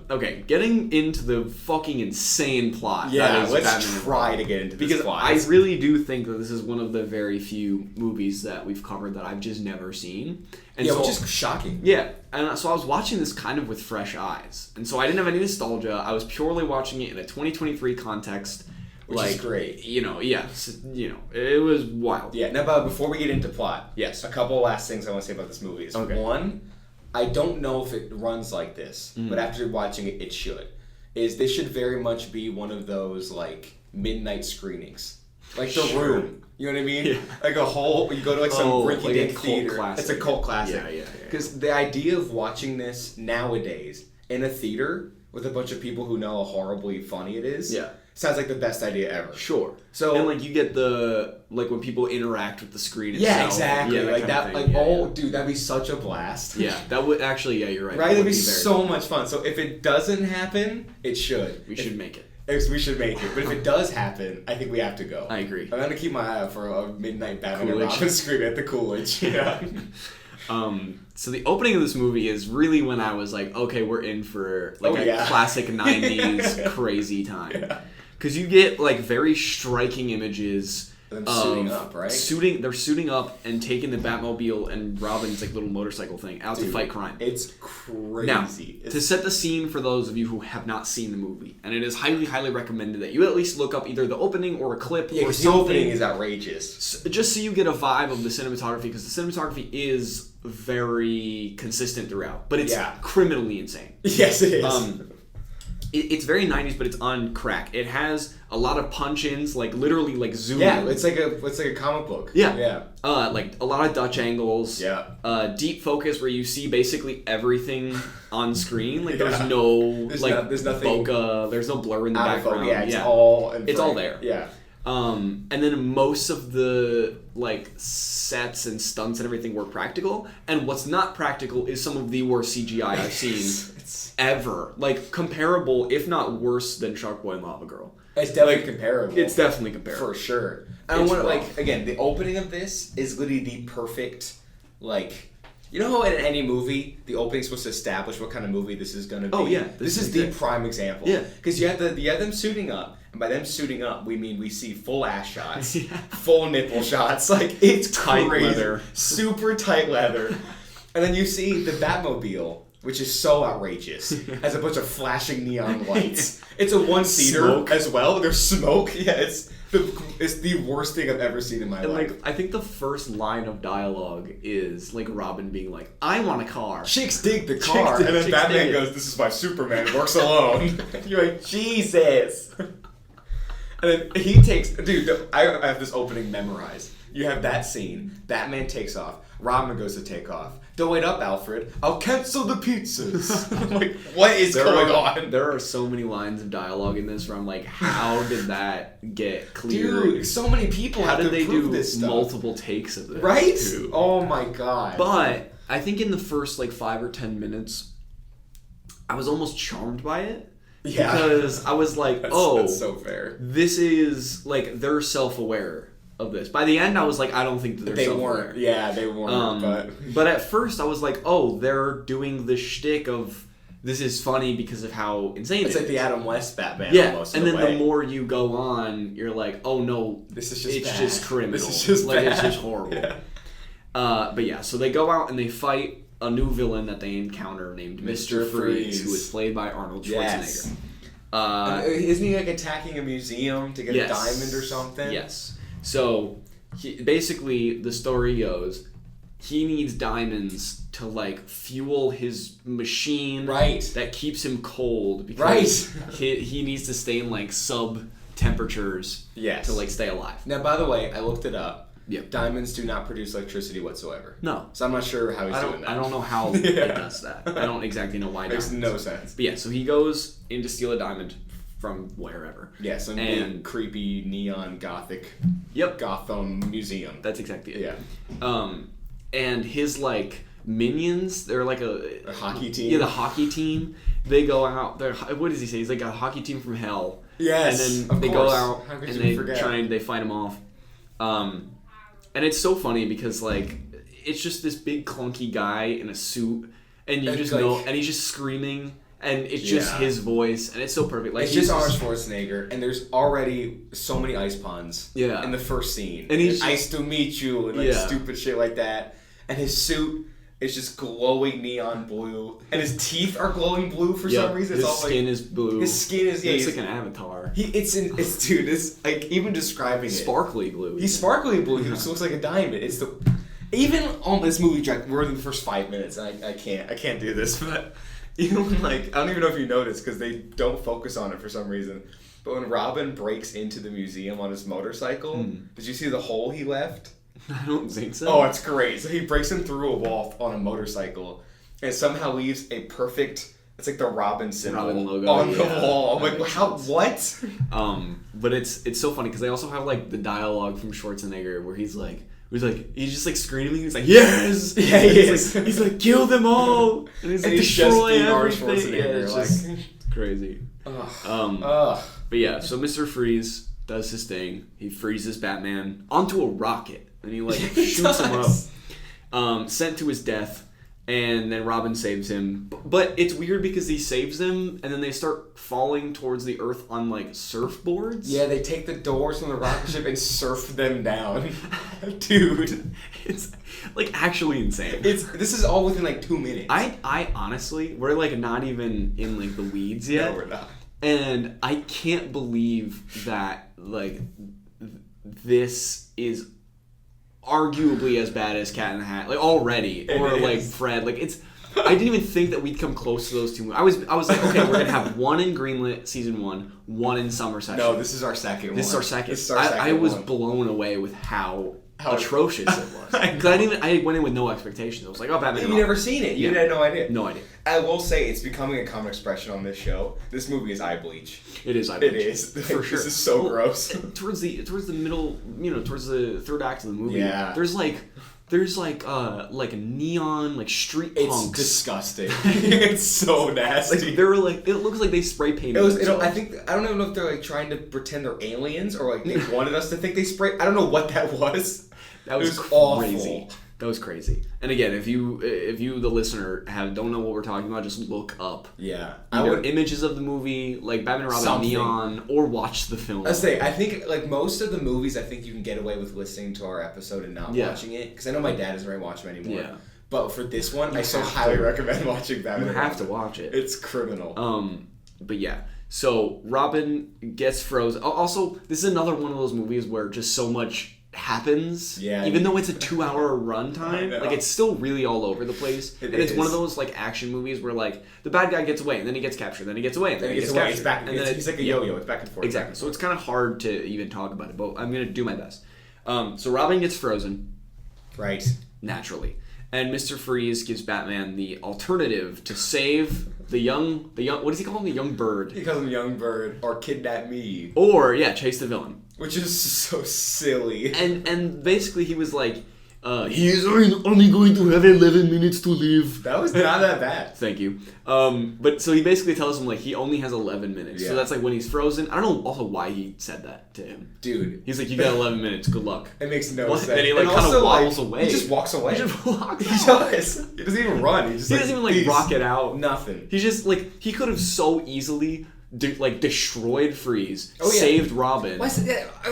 okay, getting into the fucking insane plot. Yeah, let's try to get into this plot. I really do think that this is one of the very few movies that we've covered that I've just never seen. And which is shocking. Yeah, and so I was watching this kind of with fresh eyes. And so I didn't have any nostalgia. I was purely watching it in a 2023 context. Which is great. It was wild. Yeah, now, but before we get into plot, yes, a couple last things I want to say about this movie is, one, I don't know if it runs like this, but after watching it, it should. This should very much be one of those, like, midnight screenings. Like The Room. You know what I mean? Yeah. Like you go to like some rinky-dink theater. Classic. It's a cult classic. Yeah. Because the idea of watching this nowadays in a theater with a bunch of people who know how horribly funny it is. Yeah. Sounds like the best idea ever. Sure. So and like you get when people interact with the screen itself. Yeah, exactly. Dude, that'd be such a blast. Yeah, that would actually. Yeah, you're right. Right, it'd be so much fun. So if it doesn't happen, it should. We should make it. We should make it. But if it does happen, I think we have to go. I agree. I'm gonna keep my eye out for a midnight Batman and Robin screaming at the Coolidge. Yeah. So the opening of this movie is really when I was like, okay, we're in for a classic 90s crazy time. Yeah. Because you get like very striking images of them suiting up, right? They're suiting up and taking the Batmobile and Robin's like little motorcycle thing out to fight crime. It's crazy. Now, to set the scene for those of you who have not seen the movie, and it is highly, highly recommended that you at least look up either the opening or a clip or something. The opening is outrageous. Just so you get a vibe of the cinematography, because the cinematography is very consistent throughout, but it's Yeah. criminally insane. Yes, it is. It's very 90s, but it's on crack. It has a lot of punch-ins, like literally like zoom. Yeah, it's like a comic book. Yeah. Like a lot of Dutch angles. Yeah. Deep focus where you see basically everything on screen. Like there's Yeah. no There's nothing bokeh. There's no blur in the out of background. focus. Yeah, it's all there. Yeah. And then most of the like sets and stunts and everything were practical. And what's not practical is some of the worst CGI I've seen ever. Like comparable, if not worse, than Shark Boy and Lava Girl. It's definitely comparable. It's definitely comparable For sure. I want to, like, again, the opening of this is literally the perfect, like, you know how in any movie, the opening's supposed to establish what kind of movie this is going to be? Oh, yeah. This is the prime example. Yeah. Because you have them suiting up. And by them suiting up, we mean we see full ass shots, Yeah. full nipple shots. Like, it's Tight crazy. leather. Super tight leather. And then you see the Batmobile, which is so outrageous, has a bunch of flashing neon lights. It's a one-seater Smoke. as well. There's smoke. Yeah, it's the worst thing I've ever seen in my And life. like, I think the first line of dialogue is like Robin being like, "I want a car." Chicks dig the car, and then chicks Batman dig it. goes, "This is why Superman works alone." You're like, Jesus. And then he takes, dude. I have this opening memorized. You have that scene. Batman takes off. Robin goes to take off. Don't wait up, Alfred. I'll cancel the pizzas. I'm like, what is going on? There are so many lines of dialogue in this where I'm like, how did that get cleared? Dude, so many people How have did to they prove do this stuff. multiple takes of this? Right? Too? Oh my god. But I think in the first like 5 or 10 minutes, I was almost charmed by it. Yeah. Because I was like, that's so fair. This is like, they're self-aware of this. By the end, I was like, I don't think that they're They self-aware. weren't. Yeah, they weren't. But at first, I was like, oh, they're doing the shtick of this is funny because of how insane it's it like is. the Adam West Batman. Yeah, almost, and in a then way. the more you go on, you're like, oh no, This is just it's bad. just criminal. This is just like bad. it's just horrible. Yeah. But yeah, so they go out and they fight a new villain that they encounter named Mr. Freeze, who is played by Arnold Schwarzenegger. Yes. Isn't he like attacking a museum to get a diamond or something? Yes. So basically, the story goes, he needs diamonds to like fuel his machine, Right. that keeps him cold because he needs to stay in like sub temperatures Yes. to like stay alive. Now, by the way, I looked it up. Yep. Diamonds do not produce electricity whatsoever. No. So I'm not sure how he's doing that. I don't know how Yeah. it does that. I don't exactly know why. Makes diamonds. no sense. But yeah, so he goes in to steal a diamond from wherever. Yeah, some And- big, creepy, neon, gothic Yep. Gotham museum. That's exactly it. Yeah. And his like minions, they're like A hockey team. Yeah, the hockey team. They go out. They're what does he say? He's like a hockey team from hell. Yes, And then of they course. go out How could and you they forget? they fight him off. And it's so funny because like it's just this big clunky guy in a suit, and you And, just like- know, and he's just screaming, and it's just Yeah. his voice, and it's so perfect. Like It's he's just Arnold Schwarzenegger, and there's already so many ice puns Yeah. in the first scene. And he's nice to meet you, and like Yeah. stupid shit like that. And his suit is just glowing neon blue, and his teeth are glowing blue for Yep, some reason. his It's all skin like, is blue. his skin is It's he's- like an avatar. It's like even describing it. Sparkly blue. He's sparkly blue. He just looks like a diamond. It's the even on this movie track. We're in the first 5 minutes. And I can't do this, but even like I don't even know if you noticed because they don't focus on it for some reason. But when Robin breaks into the museum on his motorcycle, did you see the hole he left? I don't think so. Oh, it's great. So he breaks in through a wall on a motorcycle, and somehow leaves a perfect. It's like the Robin symbol Robin logo, on the yeah. wall. I'm That like, makes how? sense. What? But it's so funny because they also have like the dialogue from Schwarzenegger where he's just like screaming. He's like, yes, Yeah, he he's is. Like, he's like, kill them all, and he's like, And he's destroy just the Arnold everything. Yeah, Schwarzenegger, it's like- just crazy. Ugh. But yeah, so Mr. Freeze does his thing. He freezes Batman onto a rocket, and he like He shoots him does. up, sent to his death. And then Robin saves him. But it's weird because he saves them, and then they start falling towards the earth on, like, surfboards. Yeah, they take the doors from the rocket ship and surf them down. Dude. It's, like, actually insane. This is all within, like, 2 minutes. I honestly, we're, like, not even in, like, the weeds yet. No, we're not. And I can't believe that, like, this is arguably as bad as Cat in the Hat, like already, or like Fred. Like it's. I didn't even think that we'd come close to those two. I was like, okay, we're gonna have one in Greenlit season 1, one in summer session. No, this is our second one. This is our second. I was blown away with how atrocious it was. Because I went in with no expectations. I was like, oh, Batman. You've never seen it. You had no idea. No idea. I will say it's becoming a common expression on this show. This movie is eye bleach. It is eye bleach. It is. For sure. This is so gross. Towards the middle, towards the third act of the movie, there's like a neon like street punks. It's disgusting. It's so nasty. Like, they were like, it looks like they spray painted. I don't even know if they're like trying to pretend they're aliens or like they wanted us to think they spray. I don't know what that was. That was crazy. Awful. That was crazy. And again, if you the listener don't know what we're talking about, just look up. Yeah. Either images of the movie, like Batman and Robin neon, or watch the film. I think like most of the movies, I think you can get away with listening to our episode and not watching it, because I know my dad doesn't really watch them anymore. Yeah. But for this one, I so highly recommend watching Batman. You have to watch it. It's criminal. But yeah. So Robin gets frozen. Also, this is another one of those movies where just so much happens. Yeah. Even though it's a 2-hour runtime, like it's still really all over the place. It's one of those like action movies where like the bad guy gets away and then he gets captured, then he gets away, and then he gets captured. It's back. And then it's like a yo-yo. It's back and forth. Exactly. So it's kind of hard to even talk about it, but I'm gonna do my best. So Robin gets frozen. Right. Naturally. And Mr. Freeze gives Batman the alternative to save the young. What does he call him? The young bird. He calls him young bird, or kidnap me. Or chase the villain. Which is so silly. And basically he was like, he is only going to have 11 minutes to live. That was not that bad. Thank you. But so he basically tells him like he only has 11 minutes. Yeah. So that's like when he's frozen. I don't know also why he said that to him. Dude. He's like, you got 11 minutes. Good luck. It makes no sense. And he like kind of waddles away. He just walks away. He just walks He does. He doesn't even run. He doesn't even like rocket out. Nothing. He just like, he could have so easily destroyed Freeze, saved Robin. I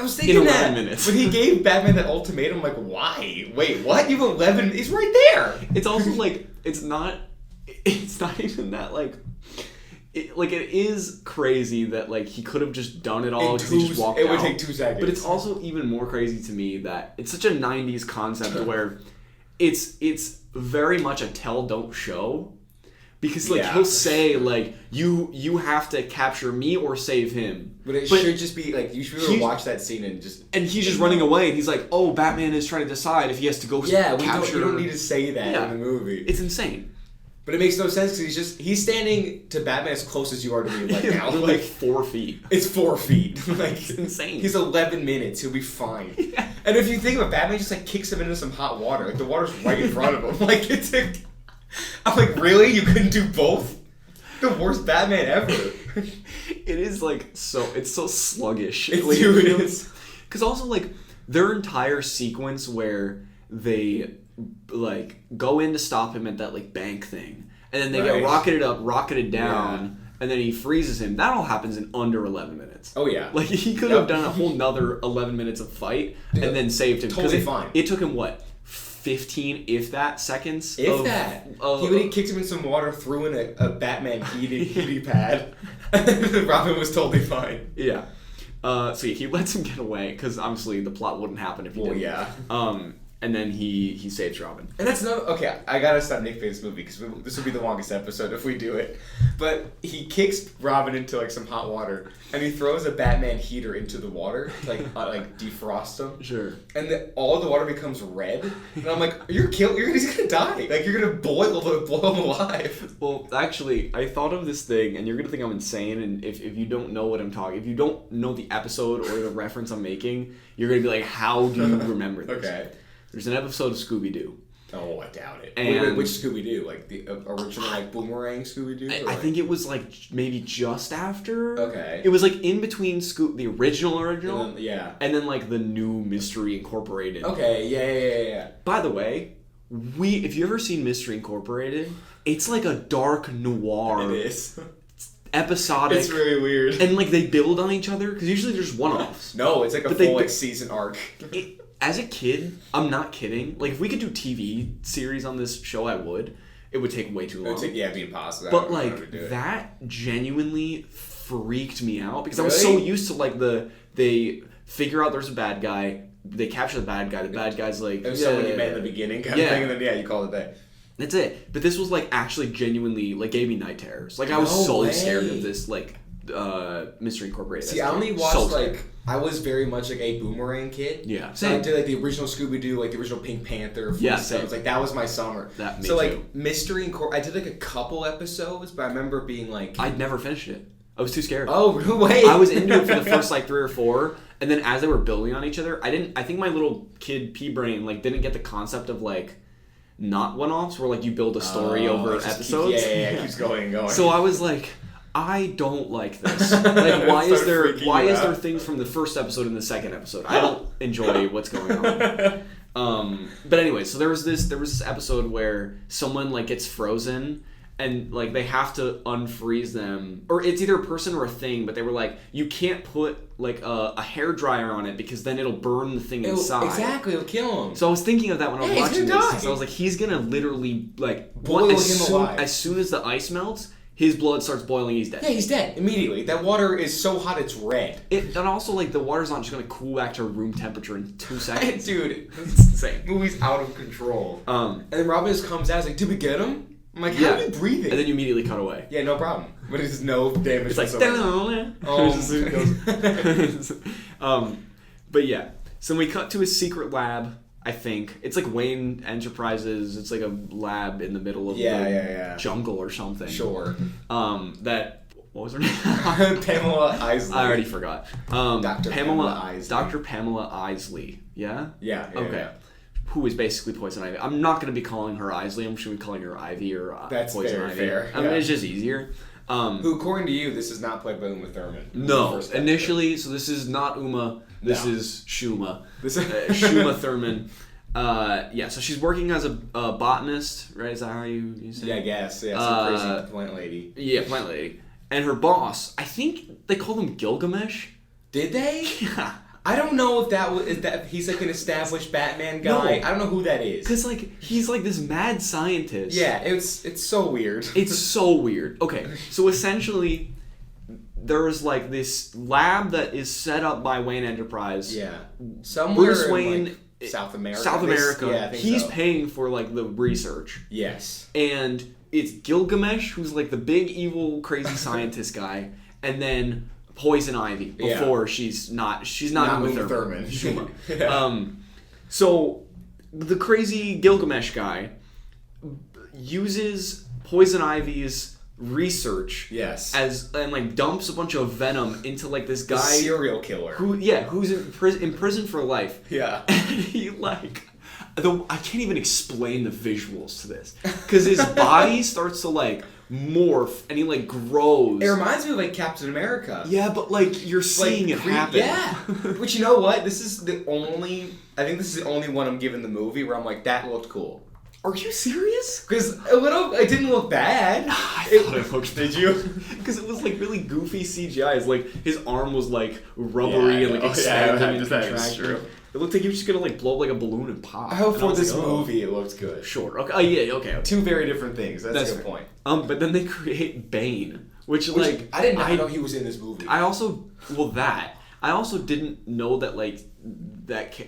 was thinking in 11 minutes. But he gave Batman that ultimatum, like, why? Wait, what? You have 11? He's right there. It's also like, it's not even that like, it is crazy that like he could have just done it all because he just walked out. It would take 2 seconds. But it's also even more crazy to me that it's such a 90s concept where it's very much a tell don't show. Because like he'll say like you have to capture me or save him. But it should just be like you should be able to watch that scene and he's just running away and he's like, oh, Batman is trying to decide if he has to go capture. You don't need to say that in the movie. It's insane. But it makes no sense because he's standing to Batman as close as you are to me right now. Like 4 feet. It's 4 feet. Like it's insane. He's 11 minutes. He'll be fine. Yeah. And if you think about it, Batman just like kicks him into some hot water. Like the water's right in front of him. Like I'm like, really? You couldn't do both? The worst Batman ever. It is like it's so sluggish. It is. Because also like their entire sequence where they like go in to stop him at that like bank thing, and then they get rocketed up, rocketed down, and then he freezes him. That all happens in under 11 minutes. Oh yeah. Like he could have done a whole nother 11 minutes of fight and then saved him. Totally fine. It took him what? 15, if that, seconds? He kicked him in some water, threw in a Batman heating pad, and Robin was totally fine. Yeah. So he lets him get away, because obviously the plot wouldn't happen if he didn't. Yeah. And then he saves Robin. And that's okay, I gotta stop nitpicking this movie, because this would be the longest episode if we do it. But he kicks Robin into like some hot water, and he throws a Batman heater into the water, like defrost him. Sure. And all the water becomes red. And I'm like, he's gonna die. Like you're gonna boil him alive. Well, actually, I thought of this thing, and you're gonna think I'm insane. And if you don't know if you don't know the episode or the reference I'm making, you're gonna be like, how do you remember this? Okay. There's an episode of Scooby-Doo. Oh, I doubt it. And wait, which Scooby-Doo? Like the original like Boomerang Scooby-Doo? I think it was like maybe just after. Okay. It was like in between the original. And then like the new Mystery Incorporated. Okay, yeah. By the way, if you ever seen Mystery Incorporated, it's like a dark noir. It is. Episodic. It's really weird. And like they build on each other, because usually there's one-offs. No, it's like a full season arc. As a kid, I'm not kidding. Like, if we could do TV series on this show, I would. It would take way too long. It'd be impossible. But, like, that genuinely freaked me out. Because I was so used to, like, they figure out there's a bad guy, they capture the bad guy. The bad guy's like... It was someone you met in the beginning kind of thing, and then, you call it that. That's it. But this was, like, actually genuinely, like, gave me night terrors. Like, I was scared of this, like, Mystery Incorporated. See, I only watched, like... I was very much, like, a Boomerang kid. Yeah, same. So I did, like, the original Scooby-Doo, like, the original Pink Panther. Yeah, same. Like, that was my summer. Me too. Like, Mystery Incorporated... I did, like, a couple episodes, but I remember being, like... I'd never finished it. I was too scared. Oh, no way! I was into it for the first, like, 3 or 4, and then as they were building on each other, I think my little kid pea-brain, like, didn't get the concept of, like... not one-offs where like you build a story over episodes. It keeps going and going. So I was like, I don't like this. Like, why is there things from the first episode in the second episode? I don't enjoy what's going on. But anyway, so there was this episode where someone like gets frozen. And, like, they have to unfreeze them. Or it's either a person or a thing, but they were like, you can't put, like, a hairdryer on it because then it'll burn the thing inside. Exactly, it'll kill him. So I was thinking of that when I was watching this. So I was like, he's gonna literally, like, as soon as the ice melts, his blood starts boiling, he's dead. Yeah, he's dead immediately. That water is so hot it's red. And also, like, the water's not just gonna cool back to room temperature in 2 seconds. Dude, it's insane. Movie's out of control. And then Robin just comes out and is like, did we get him? I'm like, how are you breathing? And then you immediately cut away. Yeah, no problem. But it's no damage. It's like, but yeah. So we cut to his secret lab, I think. It's like Wayne Enterprises. It's like a lab in the middle of the jungle or something. Sure. What was her name? Pamela Isley. I already forgot. Dr. Pamela Isley. Dr. Pamela Isley. Yeah? Yeah. Okay. Yeah. Who is basically Poison Ivy. I'm not going to be calling her Isley. I'm just going to be calling her Ivy or That's Poison very Ivy. fair. I mean, it's just easier. Who, according to you, this is not played by Uma Thurman. No. Initially, so this is not Uma. This is Shuma. Shuma Thurman. So she's working as a botanist, right? Is that how you say it? Yeah, I guess. Yeah, some crazy plant lady. Yeah, plant lady. And her boss, I think they called him Gilgamesh. Did they? Yeah. I don't know if he's like an established Batman guy. No. I don't know who that is. Because like he's like this mad scientist. Yeah, it's so weird. It's so weird. Okay, so essentially, there's like this lab that is set up by Wayne Enterprise. Yeah, somewhere Bruce Wayne, in like South America. South America. Yeah, I think he's paying for like the research. Yes, and it's Gilgamesh who's like the big evil crazy scientist guy, and then Poison Ivy before she's not Uma Thurman. Yeah. So the crazy Gilgamesh guy uses Poison Ivy's research and like dumps a bunch of venom into like this guy serial killer who's in prison for life. Yeah. And he like I can't even explain the visuals to this because his body starts to like morph and he like grows. It reminds me of like Captain America. Yeah, but like you're seeing it happen. Yeah. But you know what? I think this is the only one I'm giving the movie where I'm like, that looked cool. Are you serious? Because it didn't look bad. I thought it looked. Did you? Because it was like really goofy CGI. It's like his arm was like rubbery and like expanding and contracting. True. It looked like he was just gonna like blow up like a balloon and pop. I hope for this movie it looks good. Sure. Okay. Okay. Two very different things. That's a good point. But then they create Bane, which like I didn't know he was in this movie. I also didn't know that like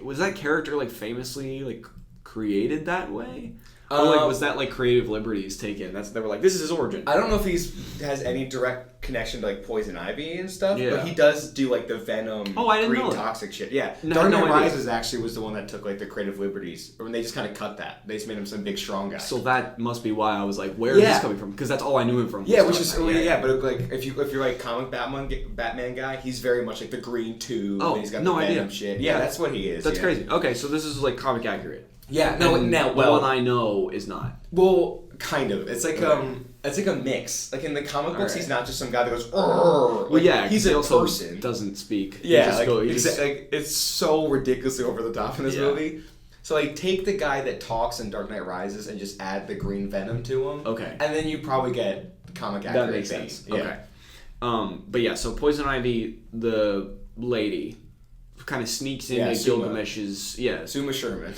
was that character like famously like created that way. Or like was that like creative liberties taken? They were like, this is his origin. I don't know if has any direct connection to like Poison Ivy and stuff, but he does do like the Venom green toxic shit. Yeah. Dark Knight Rises actually was the one that took like the creative liberties. Or when they just kind of cut that. They just made him some big strong guy. So that must be why I was like, where is this coming from? Because that's all I knew him from. Yeah, which is but like if you're like comic Batman guy, he's very much like the green tube and he's got the Venom shit. Yeah, that's what he is. That's crazy. Okay, so this is like comic accurate. Yeah, the one I know is not. Well, kind of. It's like it's like a mix. Like in the comic books, he's not just some guy that goes. Like, well, yeah, he's a person. Doesn't speak. Yeah, like it's so ridiculously over the top in this movie. So like take the guy that talks in Dark Knight Rises and just add the green Venom to him. Okay, and then you probably get comic accurate. That makes sense. Yeah. Okay. But yeah, so Poison Ivy, the lady, kind of sneaks into Gilgamesh's Suma Sherman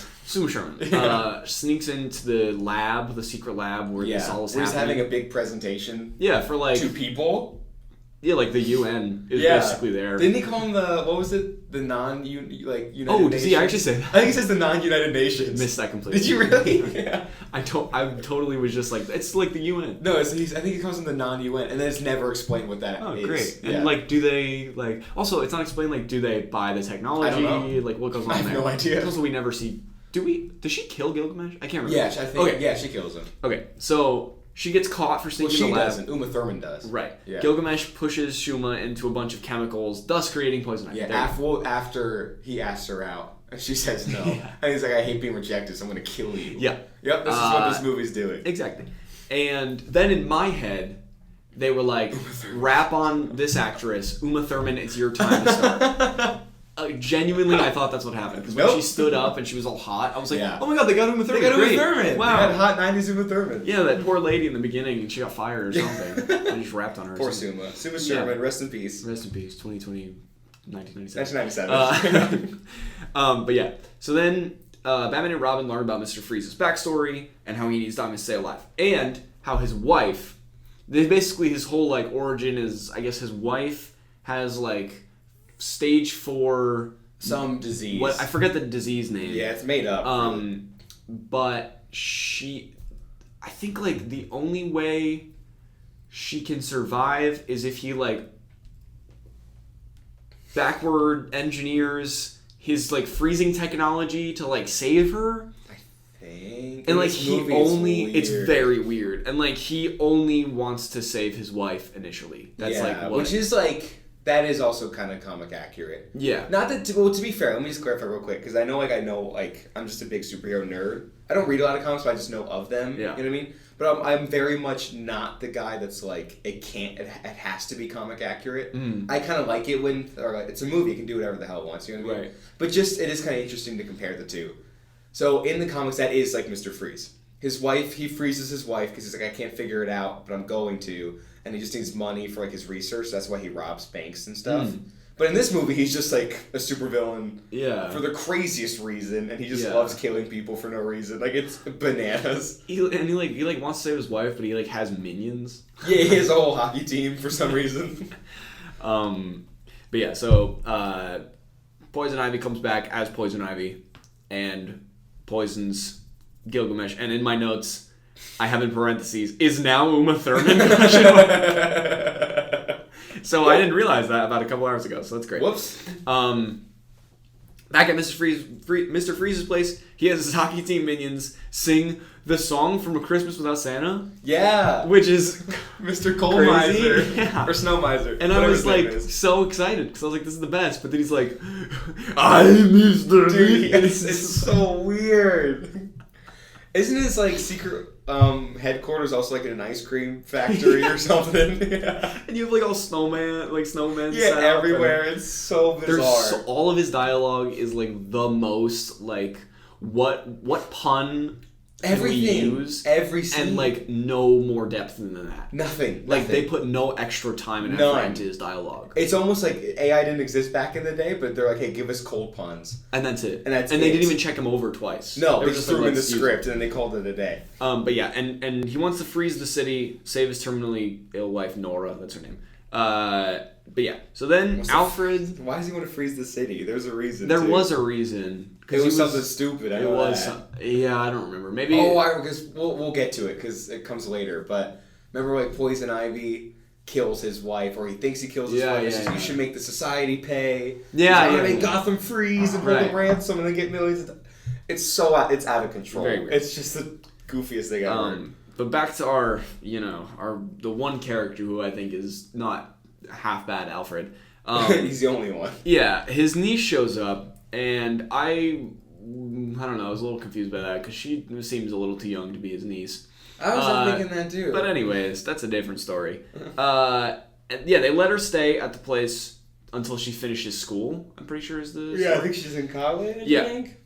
sneaks into the secret lab where this all is happening. He's having a big presentation. Yeah, for like to people. Yeah, like the UN is basically there. Didn't he call him the United Oh, Nations? does he actually say that? I think he says the non-United Nations. Missed that completely. Did you really? Yeah. I totally was just like, it's like the UN. No, I think he calls them the non-UN, and then it's never explained what that is. Oh, great. Yeah. And like, do they like? Also, it's not explained. Like, do they buy the technology? I don't know. Like, what goes on I have there? no idea. Also, we never see. Does she kill Gilgamesh? I can't remember. Yeah, I think. Okay. Yeah, she kills him. Okay, so she gets caught for sneaking in the lab. Well, she doesn't. Uma Thurman does. Right. Yeah. Gilgamesh pushes Shuma into a bunch of chemicals, thus creating poison ivy. Yeah. After he asks her out, and she says no, and he's like, "I hate being rejected, so I'm gonna kill you." Yeah. Yep. This is what this movie's doing. Exactly. And then in my head, they were like, "Rap on this actress, Uma Thurman. It's your time to start." Genuinely, I thought that's what happened. Because when she stood up and she was all hot, I was like, oh my god, they got Uma Thurman. They got Uma Great. Thurman. Wow. They got hot 90s Uma Thurman. Yeah, that poor lady in the beginning, and she got fired or something. I just rapped on her. Poor Suma. Suma Sherman, rest in peace. Rest in peace, 2020, 1997. 1997. But yeah, so then Batman and Robin learn about Mr. Freeze's backstory and how he needs Diamond to stay alive. And how his wife, basically his whole like origin is, I guess his wife has like stage 4 some disease. What I forget the disease name. Yeah, it's made up. Really. But I think like the only way she can survive is if he like backward engineers his like freezing technology to like save her. I think. And like it's very weird. And like he only wants to save his wife initially. That's like what, which is like. That is also kind of comic accurate. Yeah. Not that, to be fair, let me just clarify real quick, because I know I'm just a big superhero nerd. I don't read a lot of comics, but I just know of them. Yeah. You know what I mean? But I'm very much not the guy that's like, it has to be comic accurate. I kind of like it when, or like, it's a movie, it can do whatever the hell it wants, you know what I mean? Right. But just, it is kind of interesting to compare the two. So in the comics, that is like Mr. Freeze. His wife, he freezes his wife because he's like, I can't figure it out, but I'm going to. And he just needs money for like his research. That's why he robs banks and stuff. But in this movie, he's just like a supervillain for the craziest reason, and he just loves killing people for no reason. Like it's bananas. He wants to save his wife, but he like has minions. Yeah, he has a whole hockey team for some reason. But yeah, so Poison Ivy comes back as Poison Ivy, and poisons Gilgamesh. And in my notes, I have in parentheses, is now Uma Thurman? So I didn't realize that about a couple hours ago, so that's great. Whoops. Back at Mr. Freeze's place, he has his hockey team minions sing the song from A Christmas Without Santa. Yeah. Which is Mr. Coal Miser. Yeah. Or Snow Miser. And I was like so excited because I was like, this is the best. But then he's like, I'm Mr. Dude, it's so weird. Isn't his like secret headquarters also like in an ice cream factory or something? Yeah. And you have like all snowmen. Yeah, everywhere. It's so bizarre. All of his dialogue is like the most like what pun everything use every scene. And like no more depth than that. Nothing. Like they put no extra time and effort into his dialogue. It's almost like AI didn't exist back in the day, but they're like, hey, give us cold puns. And that's it. And they didn't even check him over twice. No, they just threw him in the script and then they called it a day. But yeah, and he wants to freeze the city, save his terminally ill wife Nora, that's her name. But yeah, so then Alfred. Why does he want to freeze the city? There's a reason. There was a reason. It was something stupid. I know that. Yeah, I don't remember. Maybe. Because we'll get to it because it comes later. But remember, like Poison Ivy kills his wife, or he thinks he kills his wife. Says, you should make the society pay. Make Gotham freeze and hold a ransom and then get millions. It's out of control. Very weird. It's just the goofiest thing ever. But back to the one character who I think is not half bad, Alfred. He's the only one. Yeah, his niece shows up, and I don't know, I was a little confused by that because she seems a little too young to be his niece. I was thinking that too. But anyways, that's a different story. They let her stay at the place until she finishes school. I'm pretty sure is the story. I think she's in college. I think.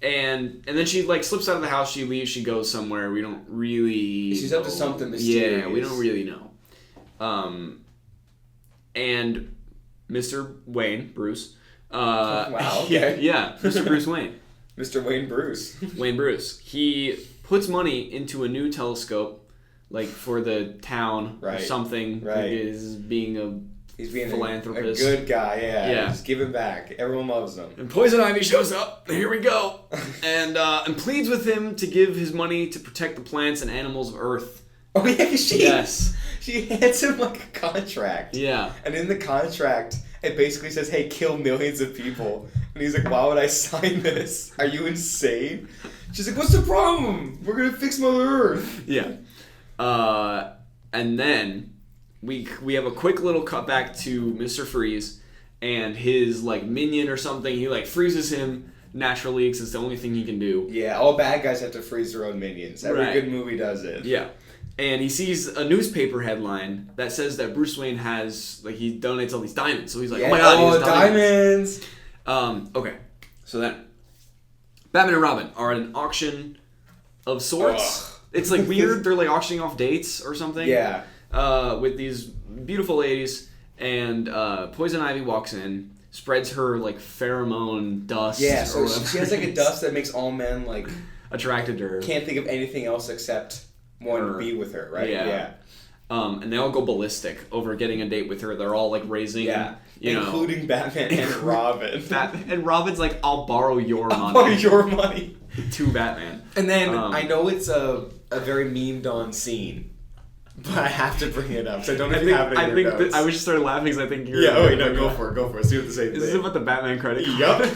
And then she like slips out of the house. She leaves. She goes somewhere. We don't really. She's up to something mysterious. Yeah, we don't really know. And Mr. Wayne Bruce. Wow. Okay. Yeah, Mr. Bruce Wayne. Mr. Wayne Bruce. Wayne Bruce. He puts money into a new telescope, like for the town or something. Right. Is being a He's being philanthropist. A good guy, Yeah. Just giving back. Everyone loves him. And Poison Ivy shows up. Here we go. and pleads with him to give his money to protect the plants and animals of Earth. Oh yeah, Yes. She hands him like a contract. Yeah. And in the contract, it basically says, "Hey, kill millions of people." And he's like, "Why would I sign this? Are you insane?" She's like, "What's the problem? We're gonna fix Mother Earth." Yeah. And then we have a quick little cut back to Mr. Freeze and his like minion or something. He like freezes him naturally because it's the only thing he can do. Yeah, all bad guys have to freeze their own minions. Every Right. good movie does it. Yeah. And he sees a newspaper headline that says that Bruce Wayne has, like, he donates all these diamonds. So he's like, Yeah. oh my god, he has diamonds! Okay. So then, Batman and Robin are at an auction of sorts. Ugh. It's like weird. They're like auctioning off dates or something. Yeah. With these beautiful ladies. And Poison Ivy walks in, spreads her, like, pheromone dust. Yeah, or so whatever. she has like a dust that makes all men like attracted to her. can't think of anything else except wanting to be with her, right? Yeah. And they all go ballistic over getting a date with her. They're all like raising, including Batman and Robin. And Robin's like, I'll borrow your money. I'll borrow your money. To Batman. And then I know it's a very memed on scene, but I have to bring it up. So I don't even have it in your notes. I just started laughing because I think you're. Yeah, oh wait, no, go for it. See what the same thing. Is this about the Batman credit card? Yup.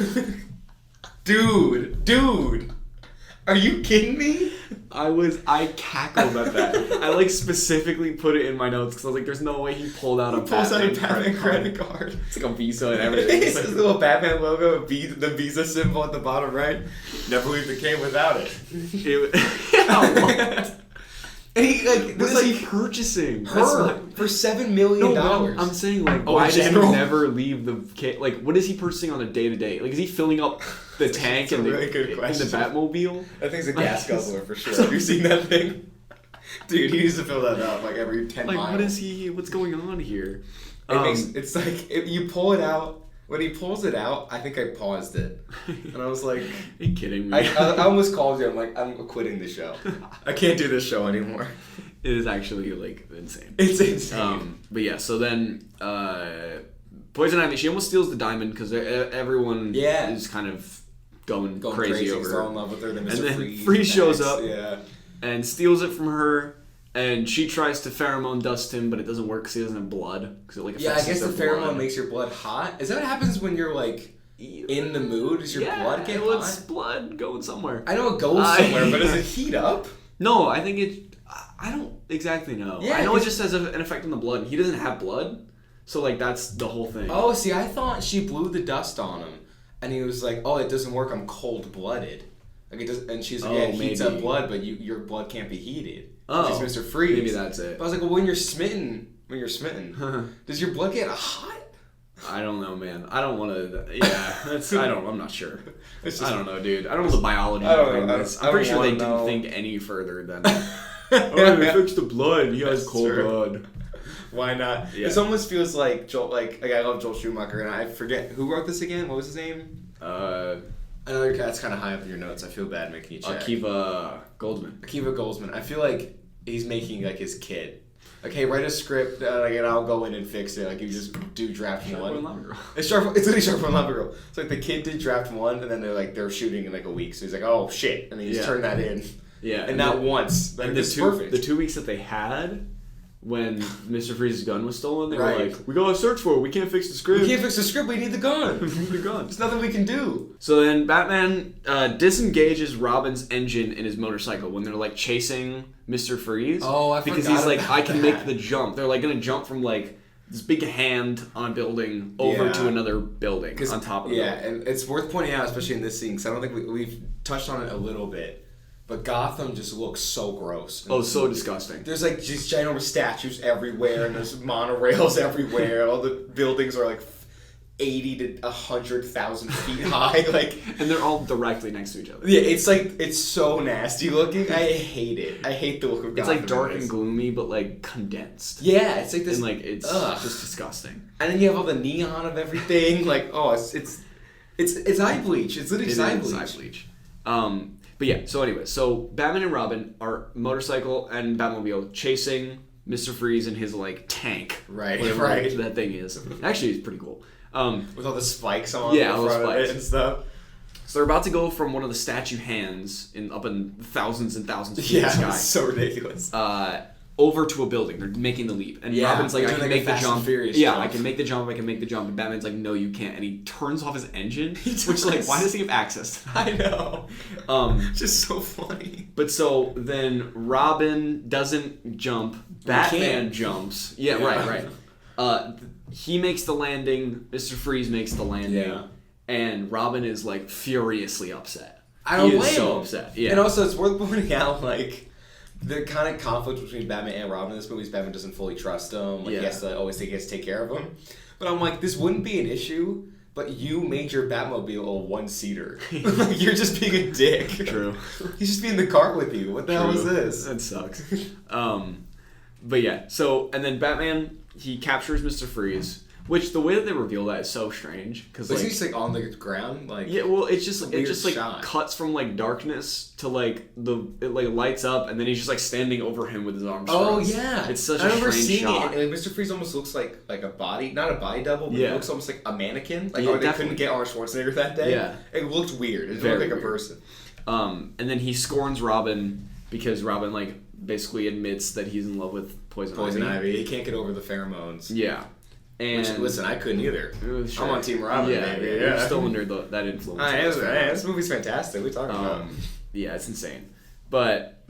Dude. Are you kidding me? I cackled at that. I like specifically put it in my notes because I was like, "There's no way he pulled out a Batman credit card. It's like a Visa and everything. It's this little Batman logo, the Visa symbol at the bottom right. Never believed it came without it. What? And he like, What is he purchasing? Her for $7 million. No, I'm saying like, why does he never leave the like? What is he purchasing on a day to day? Like, is he filling up the tank in really the Batmobile? That thing's a gas guzzler for sure. Have you seen that thing? Dude, he needs to fill that up like every 10 miles. Like, what's going on here? It's like, if you pull it out, when he pulls it out, I think I paused it. And I was like... Are you kidding me? I almost called you. I'm like, I'm quitting the show. I can't do this show anymore. It is actually, like, insane. It's insane. But yeah, so then Poison Ivy, she almost steals the diamond because everyone is kind of going crazy over her. They're all in love with her. And then Freeze shows up and steals it from her. And she tries to pheromone dust him, but it doesn't work because he doesn't have blood. Cause it, like, I guess the pheromone makes your blood hot. Is that what happens when you're like in the mood? Does your blood get hot? It's blood going somewhere. I know it goes somewhere, but does it heat up? No, I think it... I don't exactly know. Yeah, I know it just has an effect on the blood. He doesn't have blood, so like that's the whole thing. Oh, see, I thought she blew the dust on him, and he was like, "Oh, it doesn't work. I'm cold-blooded." Like it does, and she's like, "Yeah, it heats up blood, but your blood can't be heated." Oh, he's Mr. Freeze. Maybe that's it. But I was like, "Well, when you're smitten, does your blood get hot?" I don't know, man. I don't want to. Yeah, I'm not sure. I don't know, dude. I don't know the biology behind this. I'm pretty sure they didn't think any further than. They fixed the blood. He has cold blood. Why not? Yeah. This almost feels like Joel. Like I love Joel Schumacher, and I forget who wrote this again. What was his name? Another cat's kind of high up in your notes. I feel bad making you check. Akiva Goldsman. I feel like he's making like his kid. Like, hey, write a script, and I'll go in and fix it. Like, you just do draft one. It's literally Sharp One Lava Girl. It's like the kid did draft one, and then they're shooting in like a week. So he's like, oh shit, and then he's turned that in. Yeah, and not once. Like, and the 2 weeks that they had when Mr. Freeze's gun was stolen, they were like, we gotta search for it. We can't fix the script. We need the gun. There's nothing we can do. So then Batman disengages Robin's engine in his motorcycle when they're like chasing Mr. Freeze. Oh, I forgot. Because he's like, I can make the jump. They're like gonna jump from like this big hand on a building over to another building on top of the building. And it's worth pointing out, especially in this scene, because I don't think we've touched on it a little bit. But Gotham just looks so gross. Oh, so disgusting. There's like just ginormous statues everywhere, and there's monorails everywhere. All the buildings are like 80 to 100,000 feet high, like, and they're all directly next to each other. Yeah, it's so nasty looking. I hate it. I hate the look of Gotham. It's like dark and gloomy, but like condensed. Yeah, it's like this, and like it's just disgusting. And then you have all the neon of everything. Like, oh, it's eye bleach. It's literally eye bleach. But yeah, so anyway, so Batman and Robin are motorcycle and Batmobile chasing Mr. Freeze in his like tank. Right, whatever right. that thing is. Actually, it's pretty cool. With all the spikes on Yeah, the all the front of spikes. it and stuff. So they're about to go from one of the statue hands up in thousands and thousands of feet in the Yeah, sky. it's so ridiculous. Over to a building. They're making the leap. And Yeah, Robin's like, they're I can doing like make a the Fast and jump. Furious Yeah, jump. I can make the jump. I can make the jump. And Batman's like, no, you can't. And he turns off his engine. He Which is like, does. why does he have access to that? I know. Just so funny. But so then Robin doesn't jump. Batman can't. jumps. Yeah, Yeah. right. He makes the landing. Mr. Freeze makes the landing. Yeah. And Robin is like furiously upset. I don't He is blame so him. upset. Yeah. And also, it's worth pointing out, like, the kind of conflict between Batman and Robin in this movie is Batman doesn't fully trust him. Like, Yeah. he has to always think he has to take care of him. But I'm like, this wouldn't be an issue, but you made your Batmobile a one-seater. Like, you're just being a dick. True. He's just being in the car with you. What the hell is this? That sucks. But yeah, so, and then Batman, he captures Mr. Freeze, which the way that they reveal that is so strange. Cause Like, like, he's like on the ground, like yeah, well, it's just, weird like shot. cuts from like darkness to like it like lights up and then he's just like standing over him with his arms Oh crossed. yeah, It's such I a remember strange seeing shot. it, and Mr. Freeze almost looks like a body, not a body double, but Yeah. it looks almost like a mannequin. Like, Yeah, oh, they definitely. couldn't get Arnold Schwarzenegger that day. Yeah. It looked weird. It didn't Very look like a weird. person. And then he scorns Robin because Robin like basically admits that he's in love with Poison Ivy. He can't get over the pheromones. Yeah. And Which, listen, I couldn't either. Sure. I'm on Team Robin, yeah, baby. yeah. Yeah. You're still under that influence. This movie's fantastic. What are you talking about? Yeah, it's insane. But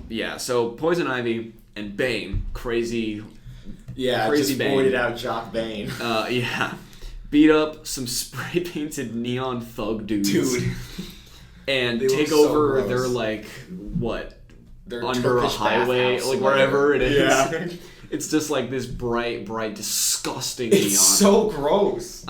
yeah, so Poison Ivy and Bane, crazy Just Bane. pointed out Jock Bane. Yeah, beat up some spray painted neon thug dudes, Dude. and They take look so over gross. their like what They're under a Turkish highway, bathhouse like or whatever. wherever it is. Yeah. It's just like this bright, disgusting It's neon. so gross.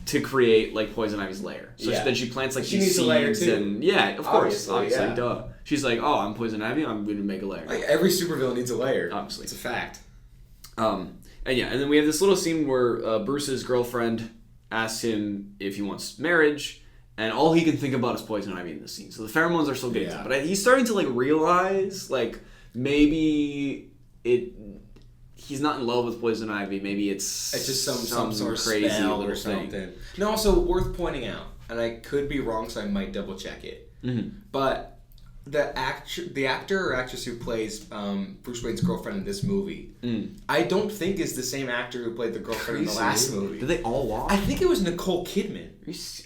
To create like Poison Ivy's lair. So Yeah. then she plants like She these needs a seeds lair, too. and yeah, of course, Obviously, yeah. duh. She's like, oh, I'm Poison Ivy, I'm going to make a lair. Like, every supervillain needs a layer. Obviously. It's a fact. And yeah, and then we have this little scene where Bruce's girlfriend asks him if he wants marriage, and all he can think about is Poison Ivy in this scene. So the pheromones are still getting to him, but he's starting to like realize like maybe he's not in love with Poison Ivy. Maybe it's just some sort of crazy spell little or thing. something. No, also worth pointing out, and I could be wrong, so I might double check it. Mm-hmm. But the actor or actress who plays Bruce Wayne's girlfriend in this movie, I don't think is the same actor who played the girlfriend in the last movie. Did they all walk? I think it was Nicole Kidman.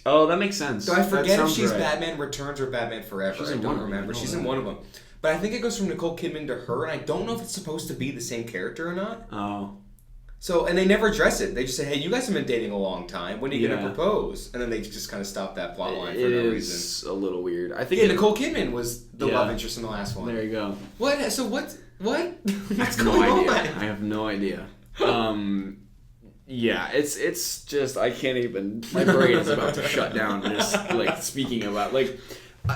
Oh, that makes sense. So I forget if sounds she's right. Batman Returns or Batman Forever. She's I in don't one of them, remember. I know She's that. in one of them. But I think it goes from Nicole Kidman to her, and I don't know if it's supposed to be the same character or not. Oh. So, and they never address it. They just say, hey, you guys have been dating a long time. When are you going Yeah. to propose? And then they just kind of stop that plot line for It no is reason. a little weird. I think Yeah, Nicole Kidman was the Yeah. love interest in the last one. There you go. What? So what? What? What's No going idea. on? I have no idea. Yeah, it's just I can't even. My brain is about to shut down. Just like speaking about like,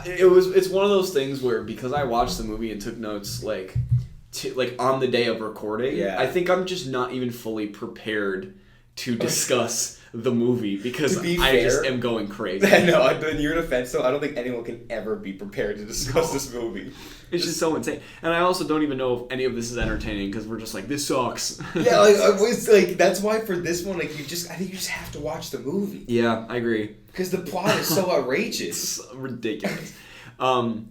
it's one of those things where because I watched the movie and took notes like on the day of recording. Yeah. I think I'm just not even fully prepared to discuss the movie because To be I just fair- am going crazy. No, you're an offense, so I don't think anyone can ever be prepared to discuss this movie. It's just so insane, and I also don't even know if any of this is entertaining because we're just like this sucks. Yeah, like I was like that's why for this one, like I think you just have to watch the movie Yeah, I agree. because the plot is so outrageous. It's ridiculous. All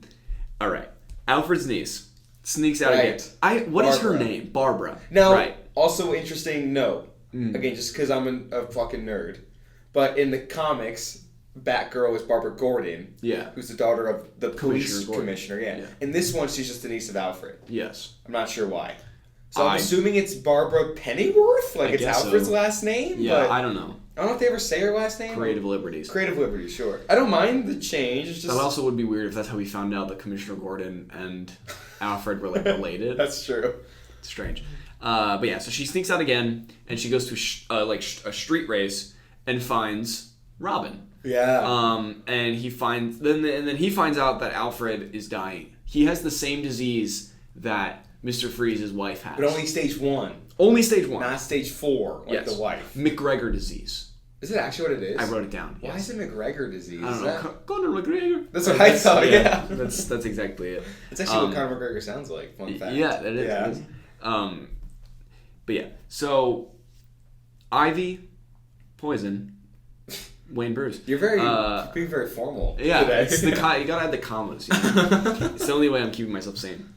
right, Alfred's niece sneaks out again. Right. What is her Barbara. name? Barbara. Now, Right. also interesting note, again, just because I'm a fucking nerd, but in the comics, Batgirl is Barbara Gordon, Yeah. who's the daughter of the police Commissioner Gordon. commissioner. Yeah. Yeah. In this one, she's just the niece of Alfred. Yes. I'm not sure why. So I'm I- assuming it's Barbara Pennyworth, like I it's guess Alfred's so. last name. Yeah, but I don't know. I don't know if they ever say her last name. Creative liberties. Creative Liberty, sure. I don't mind the change. It's just That also would be weird if that's how we found out that Commissioner Gordon and Alfred were like related. that's true. It's strange. But yeah, so she sneaks out again and she goes to a street race and finds Robin. Yeah. And he finds then he finds out that Alfred is dying. He has the same disease that Mr. Freeze's wife has. but only stage 1, Only stage 1. not stage 4, like Yes. the wife. McGregor disease. Is it actually what it is? I wrote it down. Why Yes. is it McGregor disease? I don't Is know. that- Conor McGregor. That's what I thought, yeah. That's exactly it. It's actually what Conor McGregor sounds like. Fun fact. Yeah, that is. Yeah. It is. But yeah, so Ivy, Poison, Wayne Bruce. You're being very formal. Yeah, today. it's you gotta add the commas. You know? It's the only way I'm keeping myself sane.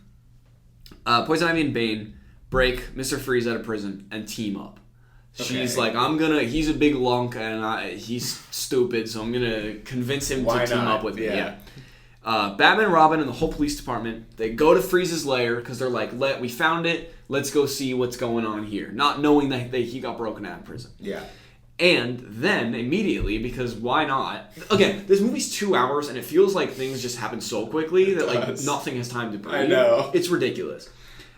Poison Ivy and Bane break Mr. Freeze out of prison and team up. She's like, he's a big lunk and he's stupid, so I'm gonna convince him to team up with me. Yeah. Batman, Robin, and the whole police department, they go to Freeze's lair because they're like, we found it, let's go see what's going on here. Not knowing that he got broken out of prison. Yeah. And then, immediately, because why not? Again, this movie's 2 hours, and it feels like things just happen so quickly that like nothing has time to breathe. I know. It's ridiculous.